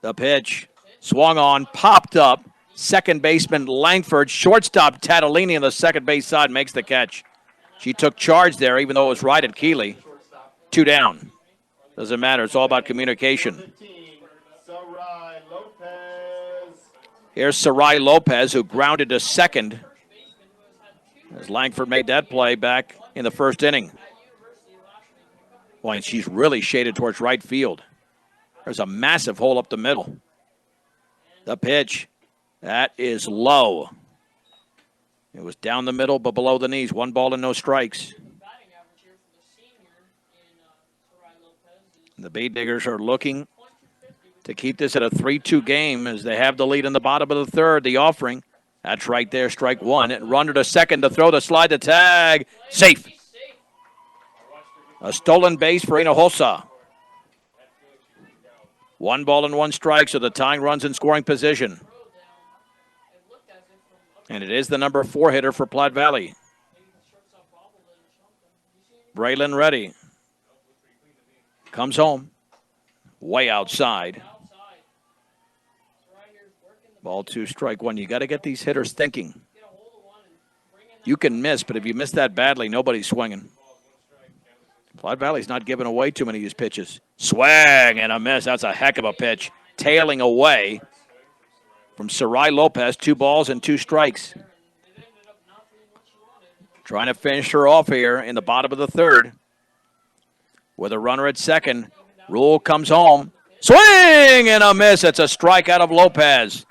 The pitch swung on, popped up. Second baseman Langford, shortstop Tadolini on the second base side makes the catch. She took charge there, even though it was right at Keely. 2 down. Doesn't matter. It's all about communication. Here's Sarai Lopez, who grounded to second, as Langford made that play back in the first inning. Boy, and she's really shaded towards right field. There's a massive hole up the middle. The pitch. That is low. It was down the middle, but below the knees. 1 ball and no strikes. The Bay Diggers are looking to keep this at a 3-2 game as they have the lead in the bottom of the third. The offering. That's right there, strike 1. And runner to second to throw the slide to tag. Safe. A stolen base for Hinojosa. 1 ball and 1 strike, so the tying runs in scoring position. And it is the number 4 hitter for Platte Valley. Braylon ready. Comes home. Way outside. Ball 2, strike 1. You got to get these hitters thinking. You can miss, but if you miss that badly, nobody's swinging. Platte Valley's not giving away too many of these pitches. Swing and a miss. That's a heck of a pitch. Tailing away from Sarai Lopez. 2 balls and 2 strikes. Trying to finish her off here in the bottom of the third. With a runner at second. Rule comes home. Swing and a miss. It's a strikeout of Lopez.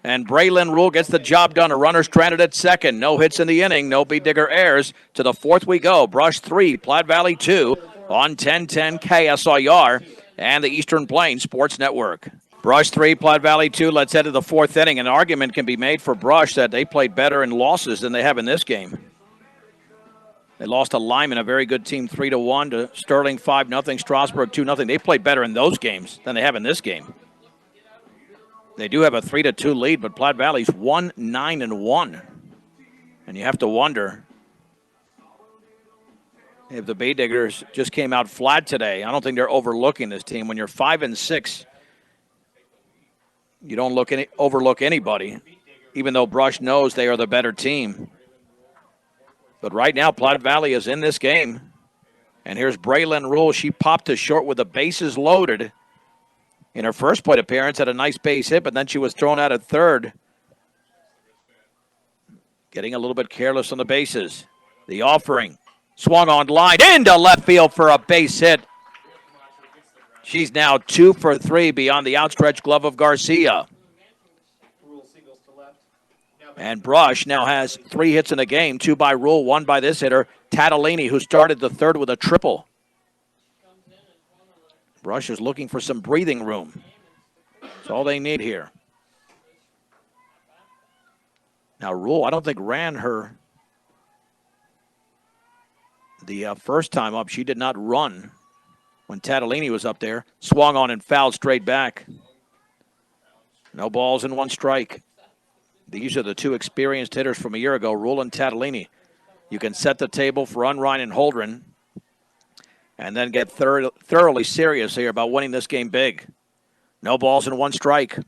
And Braylon Rule gets the job done. A runner stranded at second. No hits in the inning. No beat digger errors. To the 4th we go. Brush 3, Platte Valley 2 on 1010 KSIR and the Eastern Plains Sports Network. Brush 3, Platte Valley 2. Let's head to the 4th inning. An argument can be made for Brush that they played better in losses than they have in this game. They lost to Lyman, a very good team, 3-1, to Sterling 5-0, Strasburg 2-0. They played better in those games than they have in this game. They do have a 3-2 lead, but Platte Valley's 1-9-1. And you have to wonder if the Bay Diggers just came out flat today. I don't think they're overlooking this team. When you're 5-6, you don't overlook anybody, even though Brush knows they are the better team. But right now, Platte Valley is in this game. And here's Braylon Rule. She popped to short with the bases loaded. In her first plate appearance, had a nice base hit, but then she was thrown out at third. Getting a little bit careless on the bases. The offering. Swung on line into left field for a base hit. She's now 2 for 3 beyond the outstretched glove of Garcia. And Brush now has 3 hits in the game, 2 by Rule, 1 by this hitter, Tadolini, who started the third with a triple. Brush is looking for some breathing room. That's all they need here. Now, Rule, I don't think ran her the first time up. She did not run when Tadolini was up there. Swung on and fouled straight back. No balls and 1 strike. These are the 2 experienced hitters from a year ago, Rule and Tadolini. You can set the table for Unrein and Holdren and then get thoroughly serious here about winning this game big. No balls and 1 strike.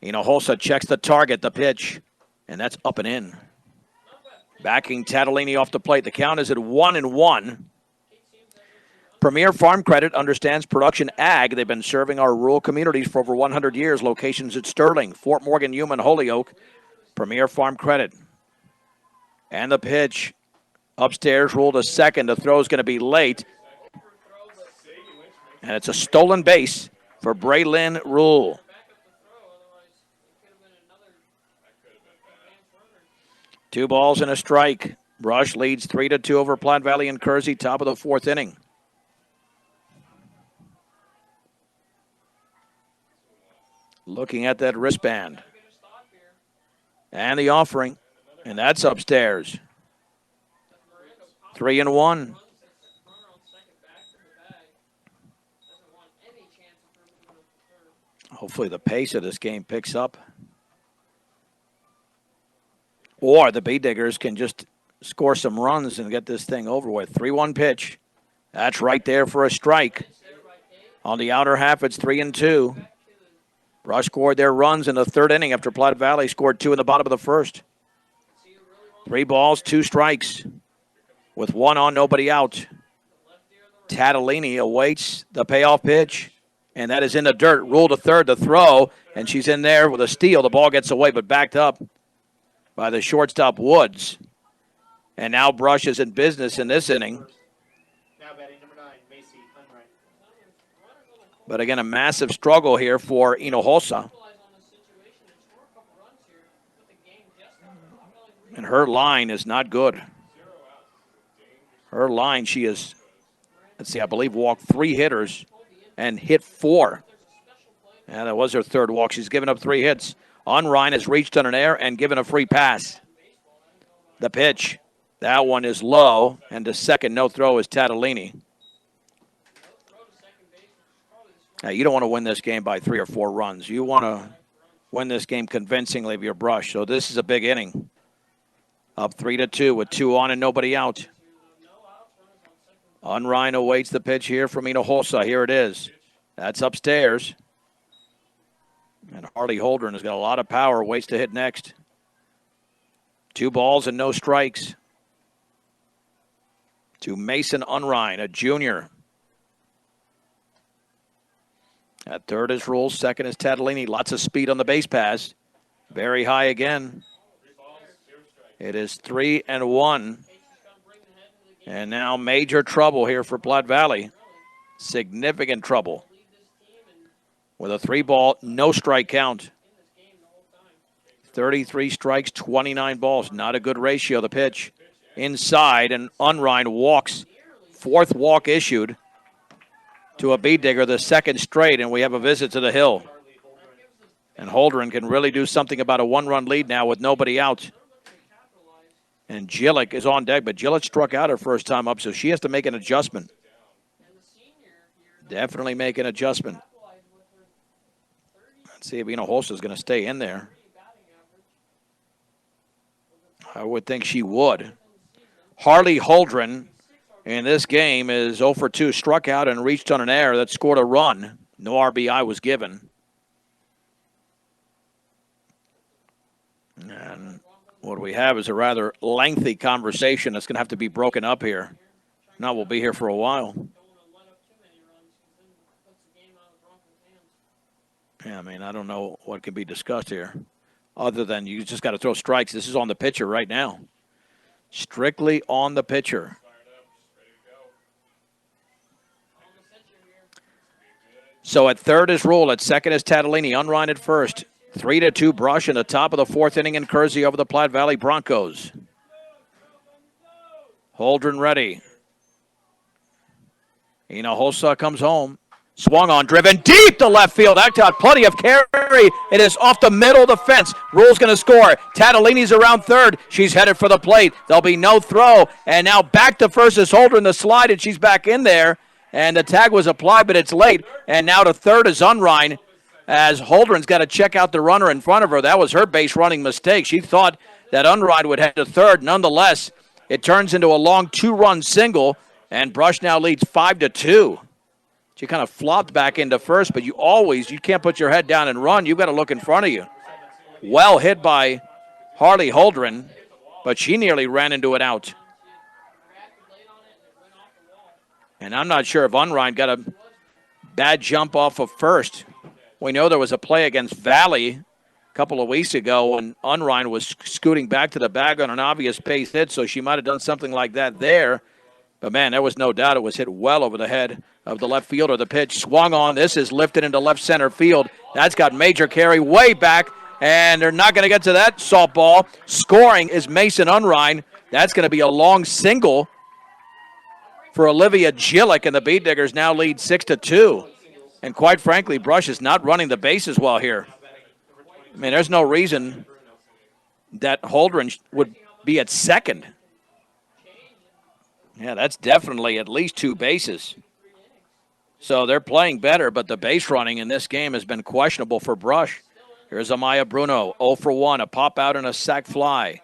Hinojosa checks the target, the pitch, and that's up and in. Backing Tolentino off the plate. The count is at 1-1. Premier Farm Credit understands production ag. They've been serving our rural communities for over 100 years. Locations at Sterling, Fort Morgan, Human, Holyoke. Premier Farm Credit. And the pitch. Upstairs, ruled a second. The throw is going to be late. And it's a stolen base for Braylon Rule. 2 balls and a strike. Brush leads 3-2 over Platte Valley and Kersey, top of the 4th inning. Looking at that wristband. And the offering. And that's upstairs. 3-1. Hopefully the pace of this game picks up. Or the Bee Diggers can just score some runs and get this thing over with. 3-1 pitch. That's right there for a strike. On the outer half, it's 3-2. Rush scored their runs in the 3rd inning after Platte Valley scored 2 in the bottom of the 1st. 3 balls, 2 strikes. With 1 on, nobody out. Tolentino awaits the payoff pitch. And that is in the dirt. Rule to third, the throw. And she's in there with a steal. The ball gets away, but backed up by the shortstop Woods. And now Brush is in business in this inning. Now batting number 9, Macy Unright. But again, a massive struggle here for Hinojosa. And her line is not good. Her line, she is, I believe walked 3 hitters and hit 4. And that was her 3rd walk. She's given up 3 hits. Unrein has reached on an air and given a free pass. The pitch. That one is low. And the second no throw is Tolentino. Now, you don't want to win this game by 3 or 4 runs. You want to win this game convincingly with your Brush. So this is a big inning. Up 3-2 with 2 on and nobody out. Unrein awaits the pitch here from Hinojosa. Here it is. That's upstairs. And Harley Holdren has got a lot of power. Waits to hit next. 2 balls and no strikes. To Mason Unrein, a junior. At third is Rule. Second is Tolentino. Lots of speed on the base pass. Very high again. It is 3-1. And now major trouble here for Platte Valley. Significant trouble. With a 3-ball, no strike count. 33 strikes, 29 balls. Not a good ratio. The pitch inside, and Unrein walks. 4th walk issued to a Bee Digger, the 2nd straight, and we have a visit to the hill. And Holdren can really do something about a 1-run lead now with nobody out. And Gillick is on deck, but Gillick struck out her first time up, so she has to make an adjustment. Definitely make an adjustment. Let's see if Hinojosa is going to stay in there. I would think she would. Harley Holdren in this game is 0 for 2, struck out and reached on an error that scored a run. No RBI was given. And what we have is a rather lengthy conversation that's going to have to be broken up here. Now we'll be here for a while. Yeah, I don't know what can be discussed here other than you just got to throw strikes. This is on the pitcher right now. Strictly on the pitcher. So at third is Rule. At second is Tolentino. Unrein at first. 3-2 Brush in the top of the 4th inning in Kersey over the Platte Valley Broncos. Holdren ready. Hinojosa comes home. Swung on, driven deep to left field. That got plenty of carry. It is off the middle of the fence. Rule's going to score. Tolentino's around third. She's headed for the plate. There'll be no throw. And now back to first is Holdren. The slide, and she's back in there. And the tag was applied, but it's late. And now to third is Unrein, as Holdren's got to check out the runner in front of her. That was her base running mistake. She thought that Unrein would head to third. Nonetheless, it turns into a long 2-run single, and Brush now leads 5-2. She kind of flopped back into first, but you can't put your head down and run. You've got to look in front of you. Well hit by Harley Holdren, but she nearly ran into it out. And I'm not sure if Unrein got a bad jump off of first. We know there was a play against Valley a couple of weeks ago when Unrein was scooting back to the bag on an obvious base hit, so she might have done something like that there. But, man, there was no doubt it was hit well over the head of the left fielder. The pitch swung on. This is lifted into left center field. That's got major carry way back, and they're not going to get to that softball. Scoring is Mason Unrein. That's going to be a long single for Olivia Gillick, and the Beat Diggers now lead 6-2. And quite frankly, Brush is not running the bases well here. I mean, there's no reason that Holdren would be at second. Yeah, that's definitely at least 2 bases. So they're playing better, but the base running in this game has been questionable for Brush. Here's Amaya Bruno, 0 for 1, a pop out and a sac fly.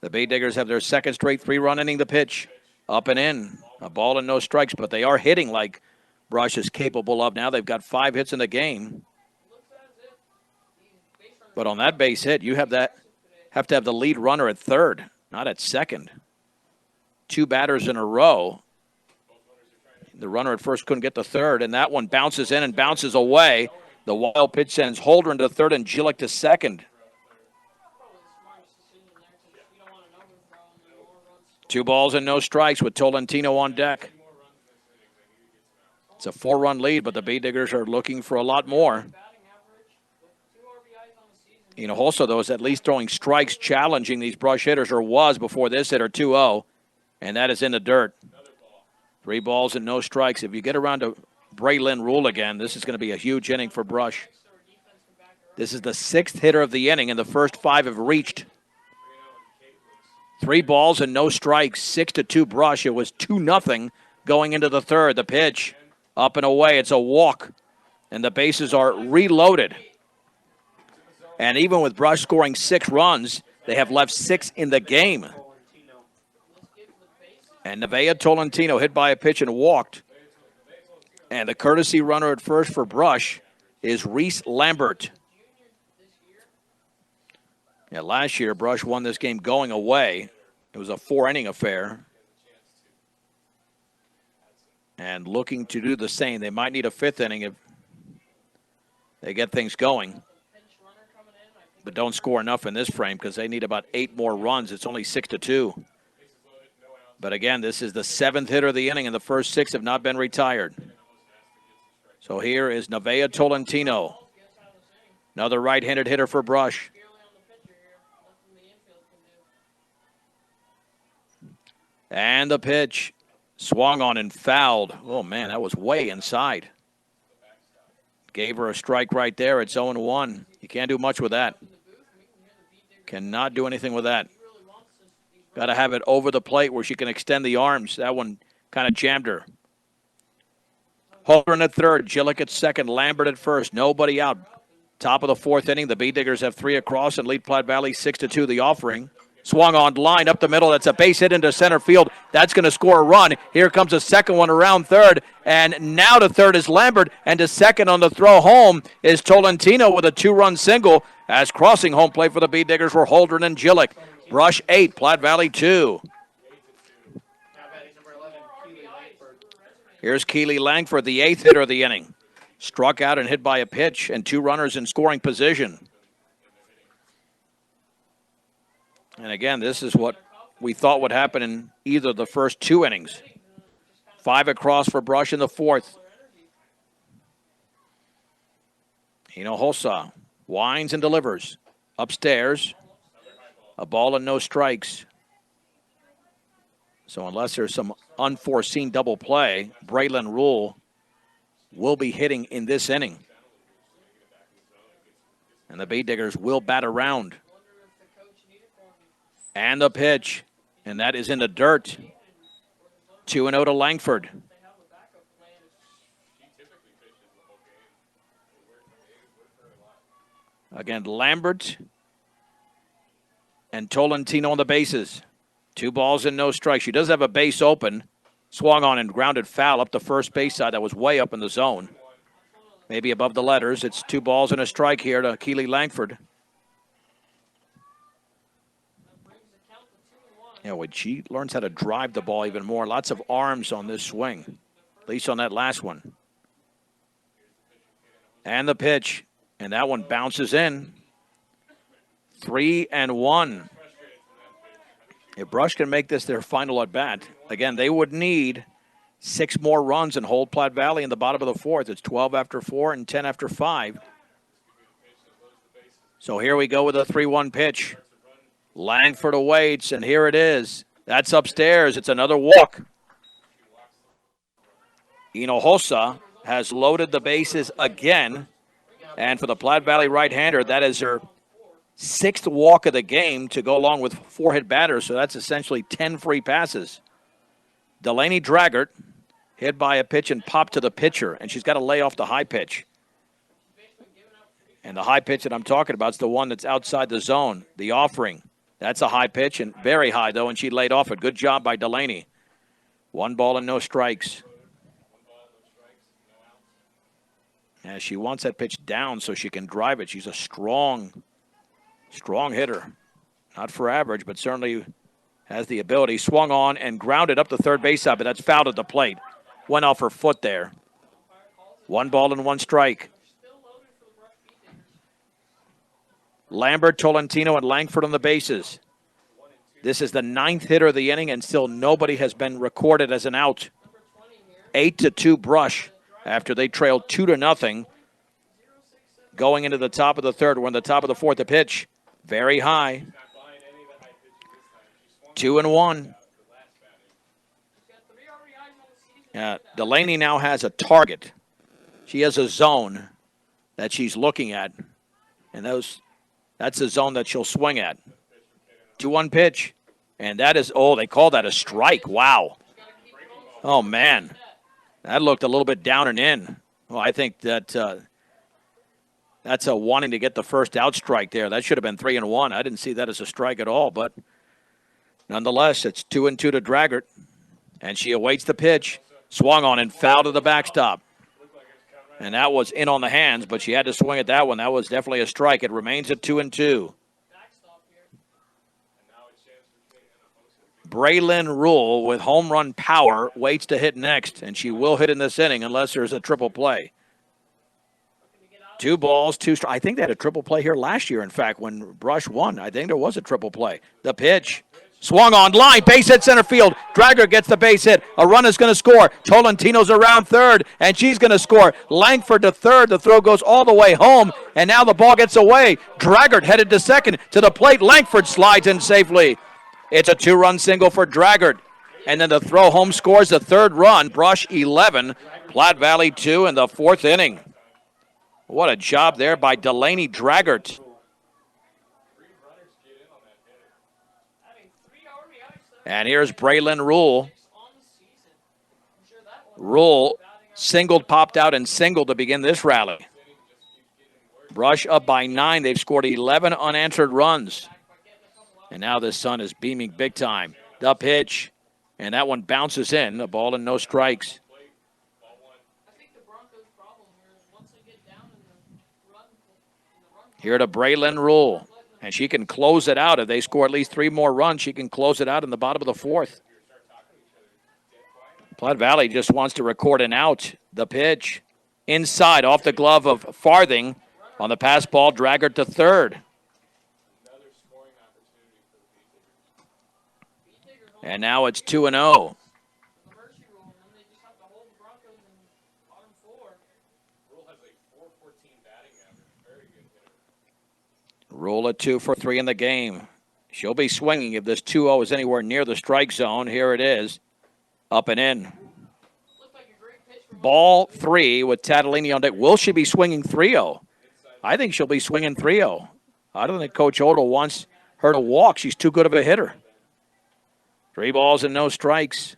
The Bay Diggers have their second straight 3-run inning. The pitch, up and in, a ball and no strikes, but they are hitting like Brush is capable of now. They've got 5 hits in the game. But on that base hit, you have to have the lead runner at third, not at second. 2 batters in a row. The runner at first couldn't get to third, and that one bounces in and bounces away. The wild pitch sends Holdren to third and Gillick to second. 2 balls and no strikes with Tolentino on deck. It's a 4-run lead, but the Bay Diggers are looking for a lot more. Holsa, though, is at least throwing strikes, challenging these Brush hitters, or was before this hitter, 2-0, and that is in the dirt. 3 balls and no strikes. If you get around to Braylon Rule again, this is going to be a huge inning for Brush. This is the 6th hitter of the inning, and the first 5 have reached. 3 balls and no strikes, 6-2 Brush. It was 2-0 going into the third. The pitch, up and away. It's a walk, and the bases are reloaded. And even with Brush scoring 6 runs, they have left 6 in the game. And Nevaeh Tolentino hit by a pitch and walked. And the courtesy runner at first for Brush is Reese Lambert. Yeah, last year, Brush won this game going away. It was a 4-inning affair. And looking to do the same. They might need a 5th inning if they get things going. But don't score enough in this frame because they need about 8 more runs. It's only 6-2. But again, this is the 7th hitter of the inning, and the first 6 have not been retired. So here is Nevaeh Tolentino. Another right-handed hitter for Brush. And the pitch swung on and fouled. Oh, man, that was way inside. Gave her a strike right there. It's 0-1. You can't do much with that. Cannot do anything with that. Got to have it over the plate where she can extend the arms. That one kind of jammed her. Holdren at third, Gillick at second, Lambert at first. Nobody out. Top of the 4th inning. The Bee Diggers have 3 across and lead Platte Valley 6-2. The offering. Swung on line up the middle. That's a base hit into center field. That's going to score a run. Here comes a second one around third. And now to third is Lambert. And to second on the throw home is Tolentino with a 2-run single. As crossing home plate for the Bee Diggers were Holdren and Gillick. Brush 8, Platte Valley 2. Here's Keely Lankford, the 8th hitter of the inning. Struck out and hit by a pitch, and 2 runners in scoring position. And again, this is what we thought would happen in either of the first 2 innings. 5 across for Brush in the 4th. Hinojosa winds and delivers. Upstairs. A ball and no strikes. So unless there's some unforeseen double play, Braylon Rule will be hitting in this inning. And the Bay Diggers will bat around. And the pitch. And that is in the dirt. 2-0 to Langford. Again, Lambert and Tolentino on the bases. 2 balls and no strikes. She does have a base open. Swung on and grounded foul up the first base side. That was way up in the zone. Maybe above the letters. It's 2 balls and a strike here to Keely Lankford. Yeah, when she learns how to drive the ball even more. Lots of arms on this swing, at least on that last one. And the pitch. And that one bounces in. 3-1. If Brush can make this their final at bat, again, they would need 6 more runs and hold Platte Valley in the bottom of the 4th. It's 12 after 4 and 10 after 5. So here we go with a 3-1 pitch. Langford awaits, and here it is. That's upstairs. It's another walk. Hinojosa has loaded the bases again. And for the Platte Valley right-hander, that is her 6th walk of the game to go along with 4 hit batters. So that's essentially 10 free passes. Delaney Draggart hit by a pitch and popped to the pitcher, and she's got to lay off the high pitch. And the high pitch that I'm talking about is the one that's outside the zone, the offering. That's a high pitch, and very high, though, and she laid off it. Good job by Delaney. 1 ball and no strikes. Yeah, she wants that pitch down so she can drive it. She's a strong hitter. Not for average, but certainly has the ability. Swung on and grounded up the third base side, but that's fouled at the plate. Went off her foot there. 1 ball and 1 strike. Lambert, Tolentino, and Lankford on the bases. This is the 9th hitter of the inning, and still nobody has been recorded as an out. 8-2 Brush after they trailed 2-0. Going into the top of the 3rd. We're in the top of the 4th. The pitch, very high. 2-1. Delaney now has a target. She has a zone that she's looking at, and that's a zone that she'll swing at. 2-1 pitch, and that is, they call that a strike. Wow. Oh, man. That looked a little bit down and in. Well, I think that that's a wanting to get the first out strike there. That should have been 3-1. I didn't see that as a strike at all, but nonetheless, it's 2-2 to Draggart, and she awaits the pitch. Swung on and fouled to the backstop. And that was in on the hands, but she had to swing at that one. That was definitely a strike. It remains at 2-2. Braylon Rule with home run power waits to hit next, and she will hit in this inning unless there's a triple play. 2 balls, 2 strikes. I think they had a triple play here last year, in fact, when Brush won. I think there was a triple play. The pitch. Swung on, line, base hit center field. Draggart gets the base hit. A run is going to score. Tolentino's around 3rd, and she's going to score. Langford to 3rd. The throw goes all the way home, and now the ball gets away. Draggart headed to 2nd. To the plate, Langford slides in safely. It's a 2-run single for Draggart. And then the throw home scores the 3rd run. Brush 11, Platte Valley 2 in the 4th inning. What a job there by Delaney Draggart. And here's Braylon Rule. Rule singled, popped out, and singled to begin this rally. Brush up by 9. They've scored 11 unanswered runs. And now the sun is beaming big time. The pitch. And that one bounces in. A ball and no strikes. Here to Braylon Rule. And she can close it out. If they score at least 3 more runs, she can close it out in the bottom of the 4th. Platte Valley just wants to record an out. The pitch. Inside, off the glove of Farthing. On the pass ball, Draggart to 3rd. And now it's 2-0. Rule at 2 for 3 in the game. She'll be swinging if this 2-0 is anywhere near the strike zone. Here it is. Up and in. Ball 3 with Tatalini on deck. Will she be swinging 3-0? I think she'll be swinging 3-0. I don't think Coach Odell wants her to walk. She's too good of a hitter. 3 balls and no strikes.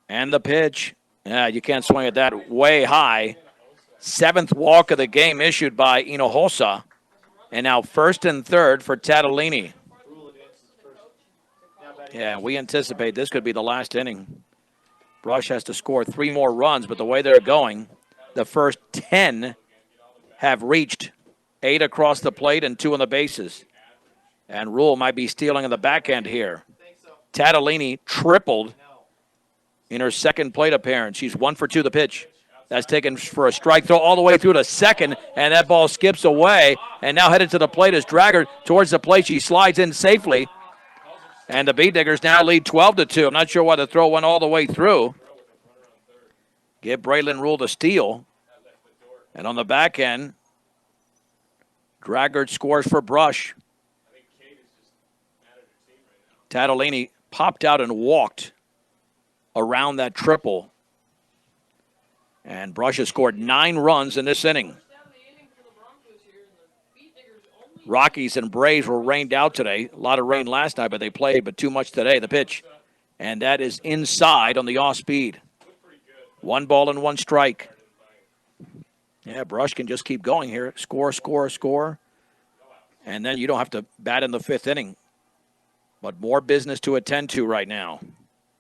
And the pitch. Yeah, you can't swing at that way high. 7th walk of the game issued by Hinojosa. And now 1st and 3rd for Tatalini. Yeah, we anticipate this could be the last inning. Brush has to score 3 more runs, but the way they're going, the first 10 have reached 8 across the plate and 2 on the bases. And Rule might be stealing in the back end here. Tolentino tripled in her second plate appearance. She's 1 for 2 the pitch. That's taken for a strike throw all the way through to second, and that ball skips away. And now headed to the plate is Dragger towards the plate. She slides in safely. And the Bee Diggers now lead 12-2. I'm not sure why the throw went all the way through. Give Braylon Rule the steal. And on the back end, Draggart scores for Brush. Tolentino popped out and walked around that triple. And Brush has scored 9 runs in this inning. Rockies and Braves were rained out today. A lot of rain last night, but they played, but too much today. The pitch. And that is inside on the off speed. 1 ball and 1 strike. Yeah, Brush can just keep going here. Score, score, score. And then you don't have to bat in the 5th inning. But more business to attend to right now.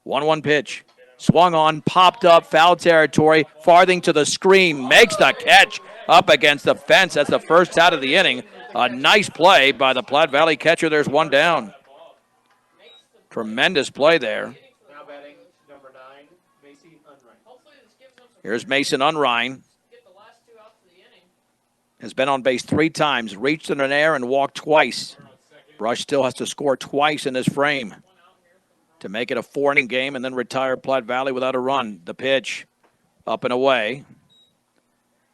1-1 pitch. Swung on, popped up, foul territory. Farthing to the screen, makes the catch up against the fence. That's the first out of the inning. A nice play by the Platte Valley catcher. There's 1 down. Tremendous play there. Now batting number 9, Macy Unrein. Here's Mason Unrein. Has been on base 3 times, reached in an air and walked twice. Brush still has to score twice in this frame to make it a 4-inning game and then retire Platte Valley without a run. The pitch, up and away.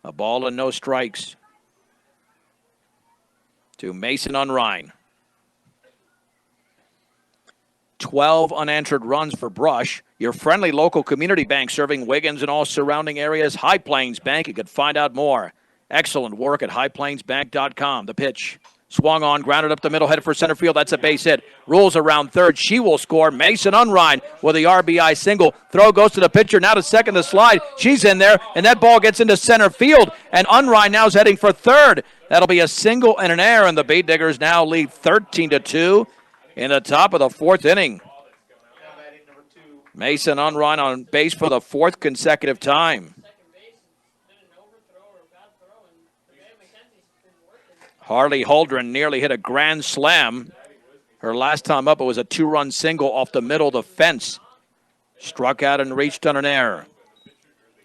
A ball and no strikes to Mason Unrein. 12 unanswered runs for Brush. Your friendly local community bank serving Wiggins and all surrounding areas. High Plains Bank. You could find out more. Excellent work at highplainsbank.com. The pitch. Swung on, grounded up the middle, headed for center field. That's a base hit. Rules around third. She will score. Mason Unrein with the RBI single. Throw goes to the pitcher. Now to second to slide. She's in there, and that ball gets into center field. And Unrein now is heading for third. That'll be a single and an error, and the Bee Diggers now lead 13-2 in the top of the 4th inning. Mason Unrein on base for the 4th consecutive time. Harley Holdren nearly hit a grand slam. Her last time up, it was a 2-run single off the middle of the fence. Struck out and reached on an error.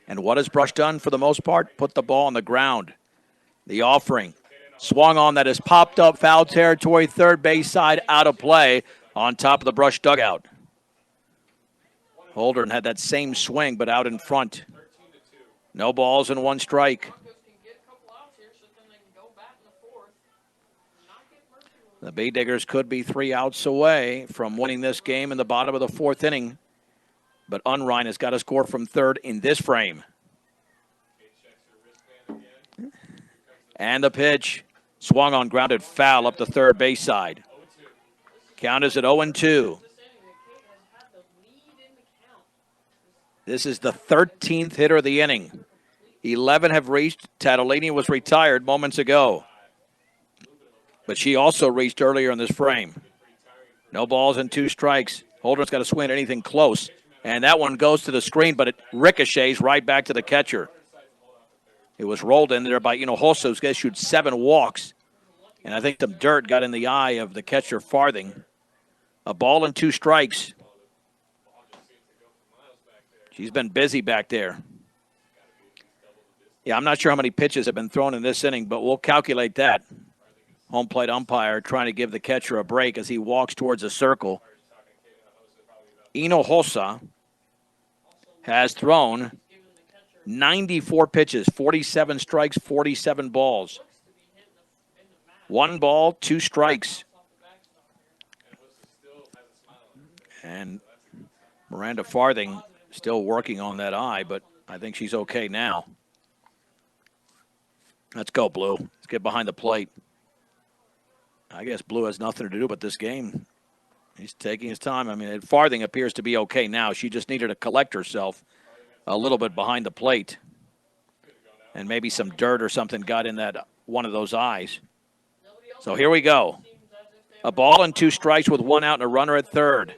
And what has Brush done for the most part? Put the ball on the ground. The offering. Swung on, that is popped up, foul territory, third base side, out of play on top of the Brush dugout. Holdren had that same swing, but out in front. No balls and 1 strike. The Bee Diggers could be 3 outs away from winning this game in the bottom of the 4th inning. But Unrein has got to score from third in this frame. And the pitch. Swung on, grounded foul up the third base side. Count is at 0-2. This is the 13th hitter of the inning. 11 have reached. Tolentino was retired moments ago. But she also reached earlier in this frame. No balls and 2 strikes. Holdren's got to swing at anything close. And that one goes to the screen, but it ricochets right back to the catcher. It was rolled in there by Hinojosa, who's issued 7 walks. And I think some dirt got in the eye of the catcher Farthing. A ball and 2 strikes. She's been busy back there. Yeah, I'm not sure how many pitches have been thrown in this inning, but we'll calculate that. Home plate umpire trying to give the catcher a break as he walks towards the circle. Hinojosa has thrown 94 pitches, 47 strikes, 47 balls. 1 ball, 2 strikes. And Miranda Farthing still working on that eye, but I think she's okay now. Let's go, Blue. Let's get behind the plate. I guess Blue has nothing to do but this game. He's taking his time. I mean, Farthing appears to be okay now. She just needed to collect herself a little bit behind the plate. And maybe some dirt or something got in that one of those eyes. So here we go. A ball and 2 strikes with 1 out and a runner at third.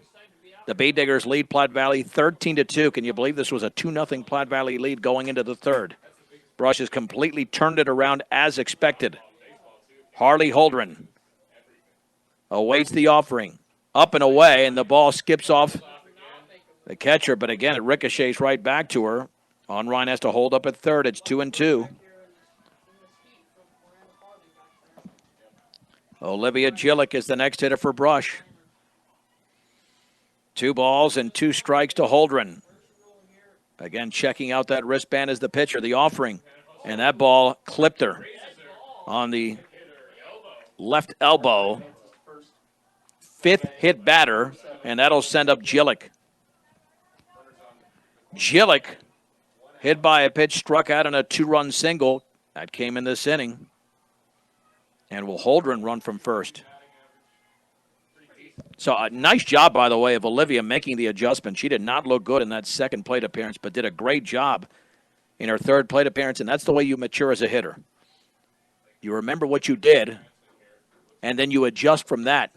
The Bay Diggers lead Platte Valley 13-2. Can you believe this was a 2-0 Platte Valley lead going into the third? Brush has completely turned it around as expected. Harley Holdren awaits the offering. Up and away, and the ball skips off the catcher. But again, it ricochets right back to her. Unrein has to hold up at third. It's 2-2. Olivia Gillick is the next hitter for Brush. 2 balls and 2 strikes to Holdren. Again, checking out that wristband as the pitcher, the offering. And that ball clipped her on the left elbow. 5th hit batter, and that'll send up Gillick. Gillick hit by a pitch, struck out on a 2-run single. That came in this inning. And will Holdren run from first? So a nice job, by the way, of Olivia making the adjustment. She did not look good in that second plate appearance, but did a great job in her third plate appearance, and that's the way you mature as a hitter. You remember what you did, and then you adjust from that.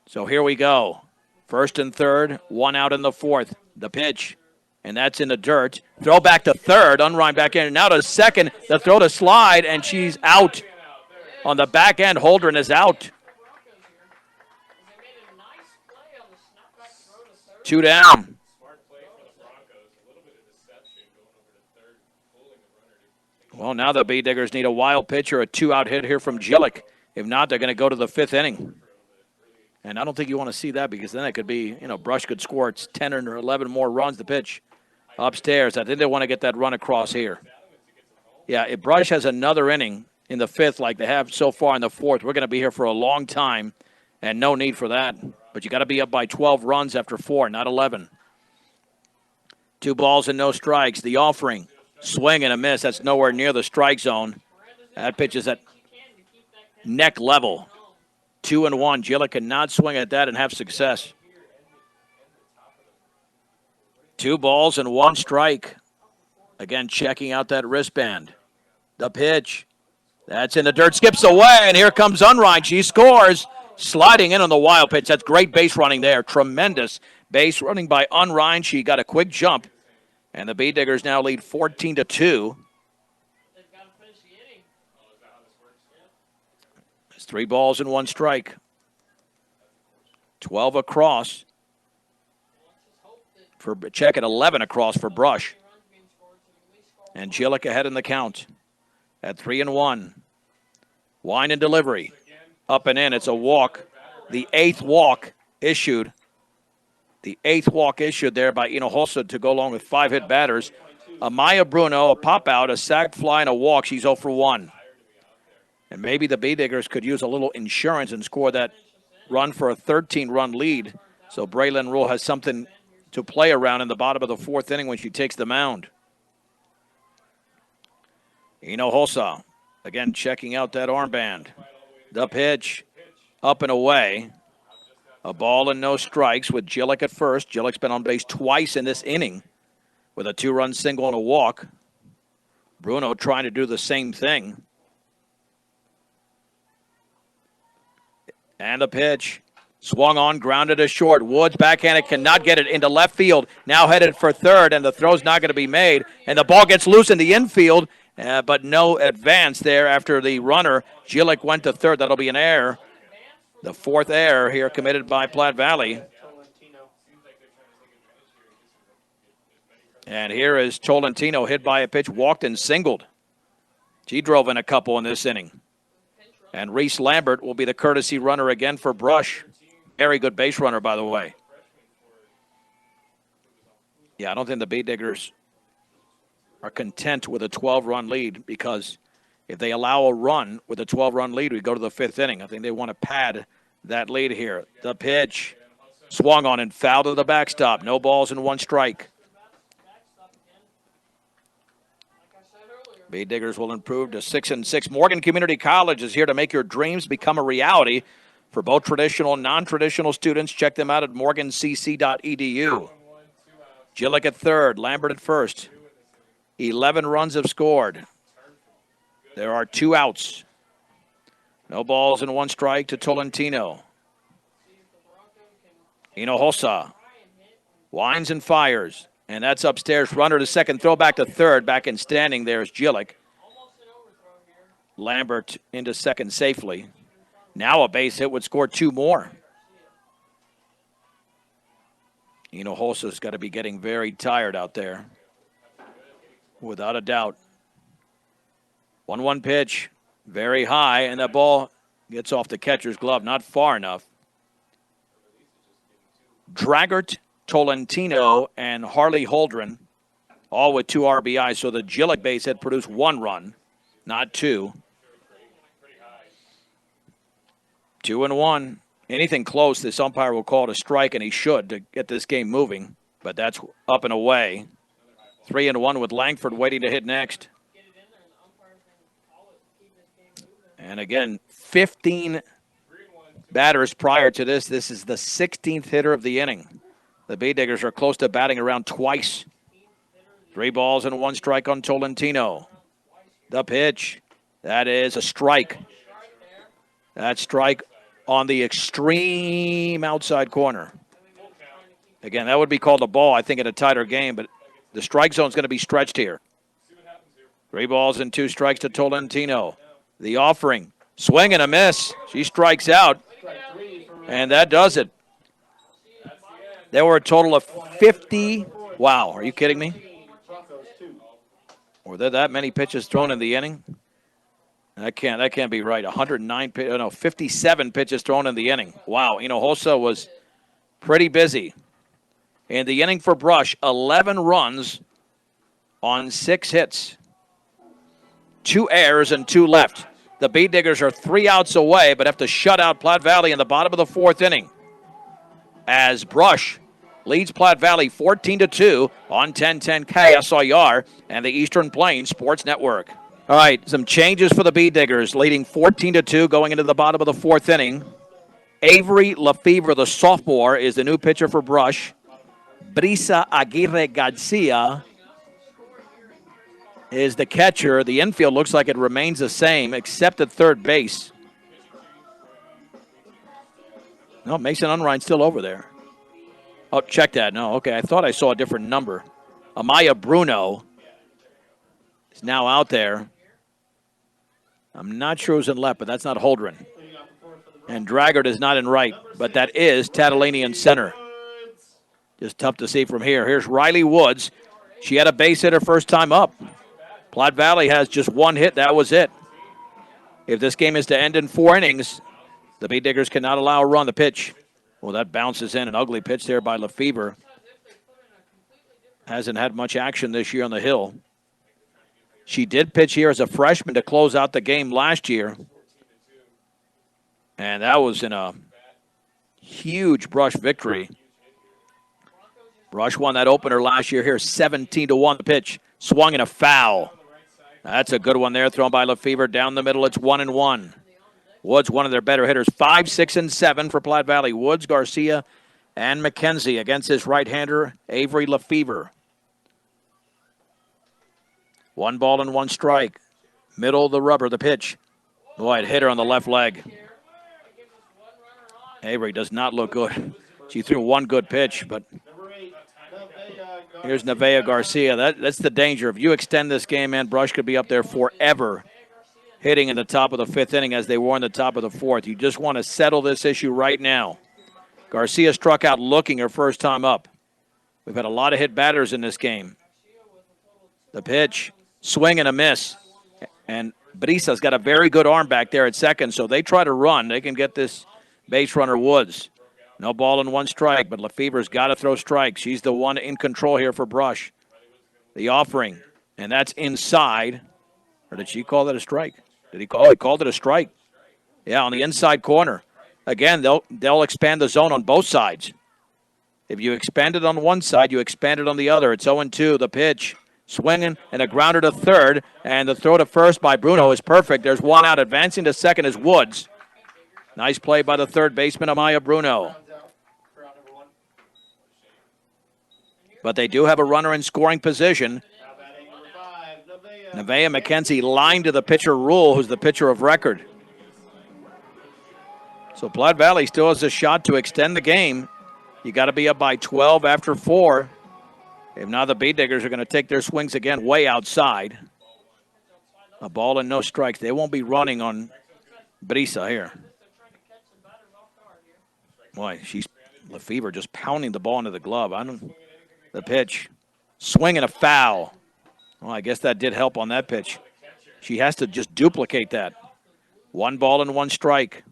So here we go. First and third, 1 out in the 4th. The pitch, and that's in the dirt. Throw back to third, Unrein back in, and now to second. The throw to slide, and she's out. On the back end, Holdren is out. 2 down. Well, now the Bee Diggers need a wild pitch or a 2-out hit here from Gillick. If not, they're going to go to the 5th inning. And I don't think you want to see that because then it could be, Brush could score 10 or 11 more runs to pitch upstairs. I think they want to get that run across here. Yeah, if Brush has another inning in the 5th like they have so far in the 4th, we're going to be here for a long time, and no need for that. But you got to be up by 12 runs after 4, not 11. 2 balls and no strikes. The offering, swing and a miss. That's nowhere near the strike zone. That pitch is at neck level. 2-1. Gillick cannot swing at that and have success. 2 balls and 1 strike. Again, checking out that wristband. The pitch. That's in the dirt, skips away, and here comes Unrein. She scores, sliding in on the wild pitch. That's great base running there. Tremendous base running by Unrein. She got a quick jump, and the Bee Diggers now lead 14-2. It's 3 balls and 1 strike. 12 across for check at 11 across for Brush. And Gillick ahead in the count at 3-1. Wine and delivery. Up and in. It's a walk. The 8th walk issued. The 8th walk issued there by Hinojosa to go along with 5 hit batters. Amaya Bruno, a pop out, a sac fly, and a walk. She's 0 for 1. And maybe the Bee Diggers could use a little insurance and score that run for a 13-run lead. So Braylon Rule has something to play around in the bottom of the 4th inning when she takes the mound. Hinojosa, again, checking out that armband. The pitch, up and away. A ball and no strikes with Gillick at first. Gillick's been on base twice in this inning with a 2-run single and a walk. Bruno trying to do the same thing. And the pitch. Swung on, grounded to short. Woods backhanded, cannot get it into left field. Now headed for third, and the throw's not going to be made. And the ball gets loose in the infield. But no advance there after the runner. Gillick went to third. That'll be an error. The 4th error here committed by Platte Valley. And here is Tolentino hit by a pitch, walked and singled. She drove in a couple in this inning. And Reese Lambert will be the courtesy runner again for Brush. Very good base runner, by the way. Yeah, I don't think the Bee Diggers are content with a 12-run lead because if they allow a run with a 12-run lead, we go to the 5th inning. I think they want to pad that lead here. The pitch swung on and fouled to the backstop. No balls and 1 strike. Bee Diggers will improve to 6-6. Morgan Community College is here to make your dreams become a reality for both traditional and non-traditional students. Check them out at morgancc.edu. Gillick at third, Lambert at first. 11 runs have scored. There are 2 outs. No balls and 1 strike to Tolentino. Hinojosa winds and fires. And that's upstairs. Runner to second. Throw back to third. Back in standing there is Gillick. Lambert into second safely. Now a base hit would score 2 more. Hinojosa's got to be getting very tired out there. Without a doubt. 1-1 pitch. Very high. And that ball gets off the catcher's glove. Not far enough. Nevaeh Tolentino and Harley Holdren, all with 2 RBIs. So the Gillick base hit produced 1 run, not 2. 2-1. Anything close, this umpire will call it a strike, and he should to get this game moving. But that's up and away. 3-1 with Langford waiting to hit next. And again, 15 batters prior to this. This is the 16th hitter of the inning. The Bee Diggers are close to batting around twice. 3 balls and 1 strike on Tolentino. The pitch. That is a strike. That strike on the extreme outside corner. Again, that would be called a ball, I think, in a tighter game, but the strike zone is going to be stretched here. 3 balls and 2 strikes to Tolentino. The offering. Swing and a miss. She strikes out. And that does it. There were a total of 50. Wow, are you kidding me? Were there that many pitches thrown in the inning? That can't be right. 57 pitches thrown in the inning. Wow, Hinojosa was pretty busy. In the inning for Brush, 11 runs on 6 hits. 2 errors and 2 left. The Bee Diggers are 3 outs away, but have to shut out Platte Valley in the bottom of the 4th inning. As Brush leads Platte Valley 14-2 on 1010 KSIR and the Eastern Plains Sports Network. All right, some changes for the Bee Diggers, leading 14-2 going into the bottom of the 4th inning. Avery Lefevre, the sophomore, is the new pitcher for Brush. Brisa Aguirre Garcia is the catcher. The infield looks like it remains the same, except at third base. No, Mason Unrein's still over there. Oh, check that. No, okay. I thought I saw a different number. Amaya Bruno is now out there. I'm not sure who's in left, but that's not Holdren. And Draggart is not in right, but that is Tatalini in center. Just tough to see from here. Here's Riley Woods. She had a base hit her first time up. Platte Valley has just 1 hit. That was it. If this game is to end in 4 innings, the Bee Diggers cannot allow a run. The pitch. Well, that bounces in. An ugly pitch there by Lefevre. Hasn't had much action this year on the hill. She did pitch here as a freshman to close out the game last year. And that was in a huge Brush victory. Brush won that opener last year here, 17-1. The pitch. Swung in a foul. That's a good one there, thrown by Lefevre down the middle. It's 1-1. Woods, one of their better hitters. 5, 6, and 7 for Platte Valley. Woods, Garcia, and McKenzie against his right-hander, Avery Lefevre. 1 ball and 1 strike. Middle of the rubber, the pitch. Boy, it hit her on the left leg. Avery does not look good. She threw 1 good pitch, but here's Nevaeh Garcia. That's the danger. If you extend this game, man, Brush could be up there forever, hitting in the top of the 5th inning as they were in the top of the 4th. You just want to settle this issue right now. Garcia struck out looking her first time up. We've had a lot of hit batters in this game. The pitch, swing and a miss. And Brisa's got a very good arm back there at second, so they try to run. They can get this base runner Woods. No ball and 1 strike, but Lefevre's got to throw strikes. She's the one in control here for Brush. The offering, and that's inside. Or did she call that a strike? Did he call? Oh, he called it a strike. Yeah, on the inside corner. Again, they'll expand the zone on both sides. If you expand it on one side, you expand it on the other. It's 0-2. The pitch, swinging, and a grounder to third, and the throw to first by Bruno is perfect. There's 1 out. Advancing to second is Woods. Nice play by the third baseman, Amaya Bruno. But they do have a runner in scoring position. Nevaeh McKenzie lined to the pitcher Rule, who's the pitcher of record. So Platte Valley still has a shot to extend the game You got to be up by 12 after 4. If not, the Bee Diggers are going to take their swings again way outside. A ball and no strikes. They won't be running on Brisa here. Boy, Lefevre just pounding the ball into the glove. The pitch. Swing and a foul. Well, I guess that did help on that pitch. She has to just duplicate that. 1 ball and 1 strike.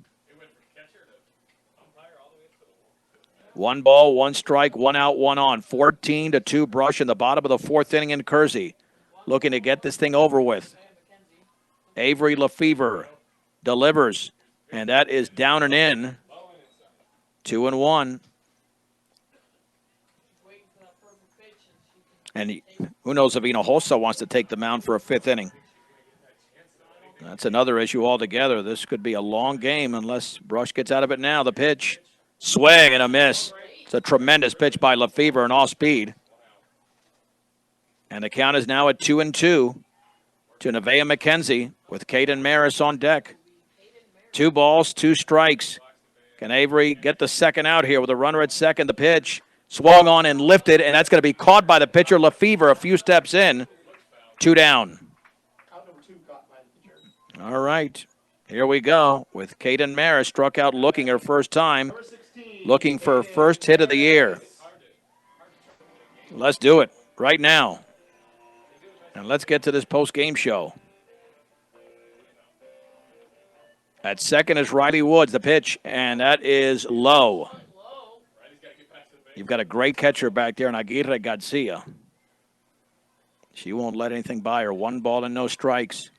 1 ball, 1 strike, 1 out, 1 on. 14-2 Brush in the bottom of the 4th inning in Kersey. Looking to get this thing over with. Avery Lefevre delivers, and that is down and in. 2-1. And who knows if Hinojosa wants to take the mound for a 5th inning. That's another issue altogether. This could be a long game unless Brush gets out of it now. The pitch, swing and a miss. It's a tremendous pitch by Lefevre and off speed. And the count is now at 2-2 to Nevaeh McKenzie with Caden Maris on deck. 2 balls, 2 strikes. Can Avery get the second out here with a runner at second? The pitch swung on and lifted, and that's going to be caught by the pitcher Lefevre a few steps in. 2 down. All right, here we go with Caden Maris struck out looking her first time, looking for her first hit of the year. Let's do it right now. And let's get to this post-game show. At second is Riley Woods, the pitch, and that is low. You've got a great catcher back there in Aguirre Garcia. She won't let anything by her. 1 ball and no strikes.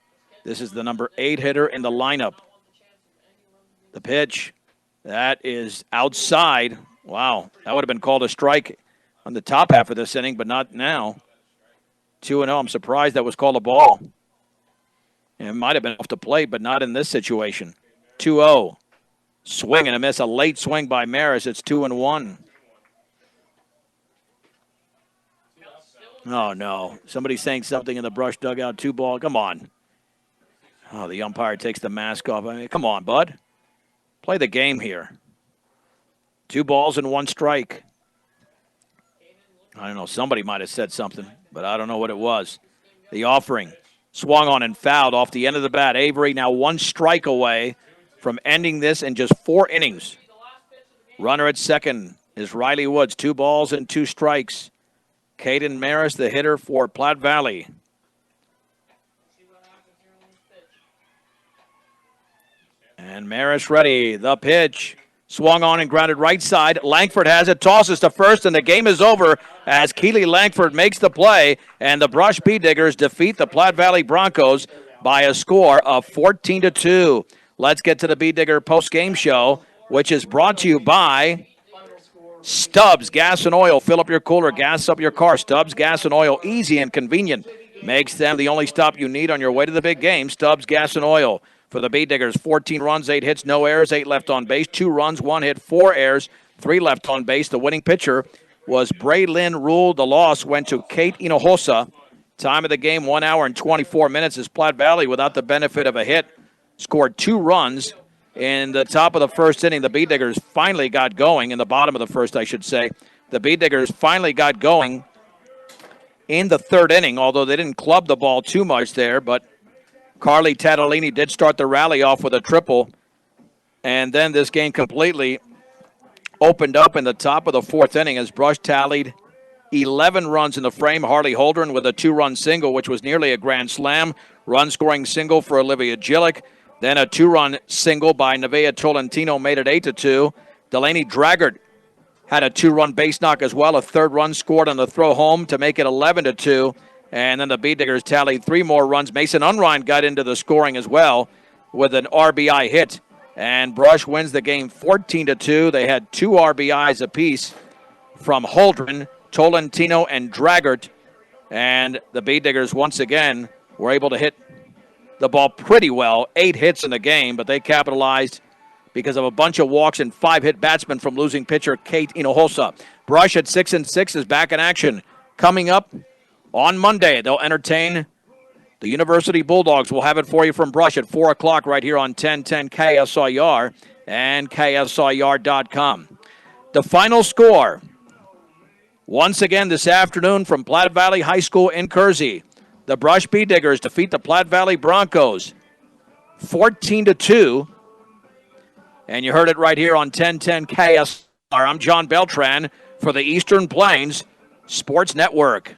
This is the number 8 hitter in the lineup. The pitch, that is outside. Wow, that would have been called a strike on the top half of this inning, but not now. 2-0. I'm surprised that was called a ball. And it might have been off the plate, but not in this situation. 2-0. Swing and a miss. A late swing by Maris. It's 2-1. Oh, no. Somebody's saying something in the Brush dugout. 2 ball. Come on. Oh, the umpire takes the mask off. I mean, come on, bud. Play the game here. 2 balls and 1 strike. I don't know. Somebody might have said something, but I don't know what it was. The offering. Swung on and fouled off the end of the bat. Avery now 1 strike away from ending this in just 4 innings. Runner at second is Riley Woods. 2 balls and 2 strikes. Caden Maris, the hitter for Platte Valley. And Maris ready. The pitch. Swung on and grounded right side. Langford has it, tosses to first, and the game is over as Keely Lankford makes the play, and the Brush Bee Diggers defeat the Platte Valley Broncos by a score of 14-2. Let's get to the Bee Digger post-game show, which is brought to you by Stubbs Gas and Oil. Fill up your cooler, gas up your car. Stubbs Gas and Oil, easy and convenient. Makes them the only stop you need on your way to the big game. Stubbs Gas and Oil. For the Bee Diggers, 14 runs, 8 hits, no errors, 8 left on base, 2 runs, 1 hit, 4 errors, 3 left on base. The winning pitcher was Braylyn Rule. The loss went to Kate Hinojosa. Time of the game, 1 hour and 24 minutes. As Platte Valley, without the benefit of a hit, scored 2 runs in the top of the first inning. The Bee Diggers finally got going, in the bottom of the first, I should say. The Bee Diggers finally got going in the 3rd inning, although they didn't club the ball too much there, but Carly Tadolini did start the rally off with a triple, and then this game completely opened up in the top of the 4th inning as Brush tallied 11 runs in the frame. Harley Holdren with a 2-run single, which was nearly a grand slam. Run-scoring single for Olivia Gillick. Then a 2-run single by Nevaeh Tolentino made it 8-2. Delaney Draggart had a 2-run base knock as well. A 3rd run scored on the throw home to make it 11-2. And then the Bee Diggers tallied 3 more runs. Mason Unrein got into the scoring as well with an RBI hit. And Brush wins the game 14-2. They had 2 RBIs apiece from Holdren, Tolentino, and Draggart. And the Bee Diggers, once again, were able to hit the ball pretty well. 8 hits in the game, but they capitalized because of a bunch of walks and 5 hit batsmen from losing pitcher Kate Hinojosa. Brush at 6-6 is back in action. Coming up on Monday, they'll entertain the University Bulldogs. We'll have it for you from Brush at 4 o'clock right here on 1010 KSIR and KSIR.com. The final score, once again this afternoon from Platte Valley High School in Kersey. The Brush Bee Diggers defeat the Platte Valley Broncos 14-2. And you heard it right here on 1010 KSR. I'm John Beltran for the Eastern Plains Sports Network.